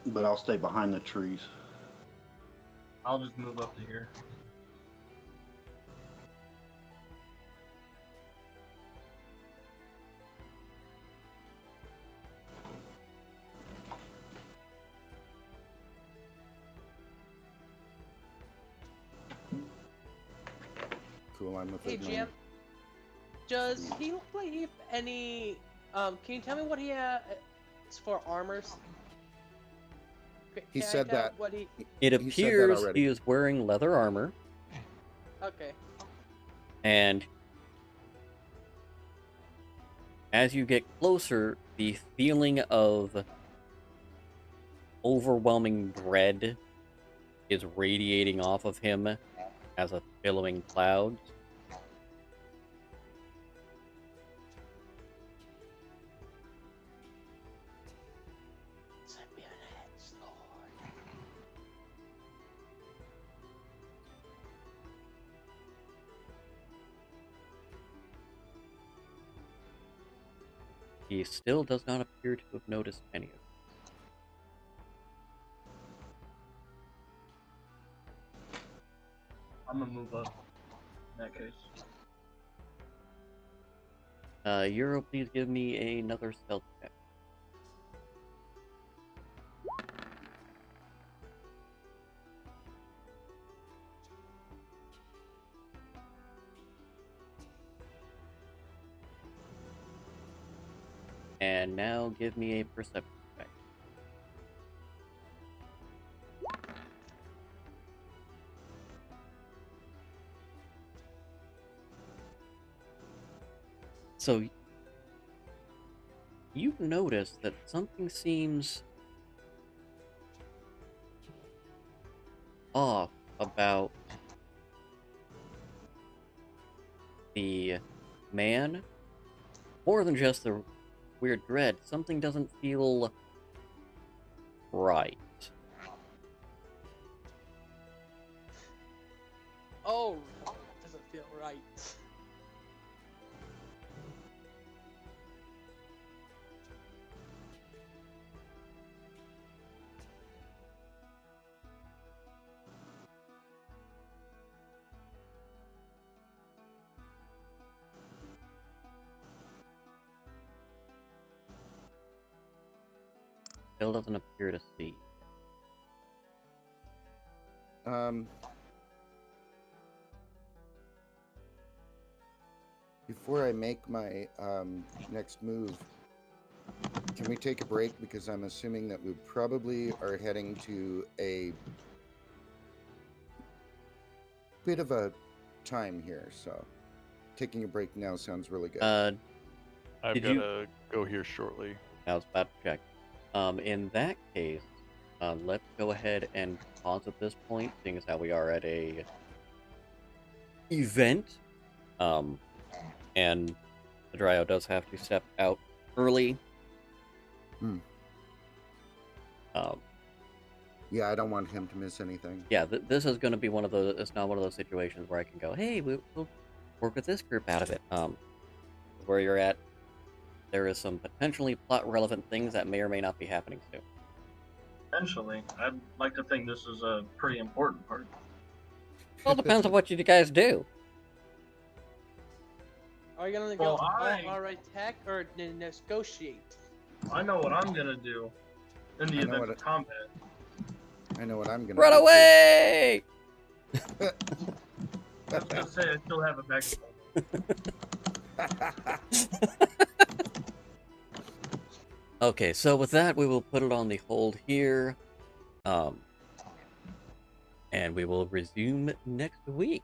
S3: But I'll stay behind the trees.
S6: I'll just move up to here.
S2: Cool, I'm with
S4: Hey
S2: it.
S4: GM, does he look like he have any? Can you tell me what he is for armors?
S2: He
S4: Can I
S2: said
S4: tell
S2: that.
S4: What he?
S1: It
S2: He said that
S1: appears
S2: already.
S1: he is wearing leather armor,
S4: Okay.
S1: and as you get closer, the feeling of overwhelming dread is radiating off of him as a billowing cloud. He still does not appear to have noticed any of it.
S6: I'm gonna move up in that case.
S1: Euro, please give me another stealth check. And now give me a perception check. So, you notice that something seems off about the man. More than just the weird dread, something doesn't feel right.
S4: Oh, doesn't feel right.
S1: still doesn't appear to see.
S2: Before I make my next move, can we take a break? Because I'm assuming that we probably are heading to a bit of a time here. So taking a break now sounds really good.
S5: I've
S1: Did
S5: got
S1: you-
S5: to go here shortly.
S1: I was about to check. In that case, let's go ahead and pause at this point, seeing as how we are at a event. And the Dryo does have to step out early.
S2: Hmm. Yeah, I don't want him to miss anything.
S1: Yeah, this is going to be one of those. It's not one of those situations where I can go, "Hey, we'll work with this group out of it." Where you're at, there is some potentially plot-relevant things that may or may not be happening soon.
S6: Potentially, I'd like to think this is a pretty important part.
S1: Well, depends on what you guys do.
S4: Are you gonna
S6: Well,
S4: go
S6: I-
S4: all attack or negotiate?
S6: I know what I'm gonna do in the
S2: I know
S6: event
S2: what
S6: of combat.
S2: I know what I'm gonna
S1: Run
S2: do, too.
S1: away!
S6: I was gonna say I still have a backbone.
S1: Okay, so with that, we will put it on the hold here. And we will resume next week.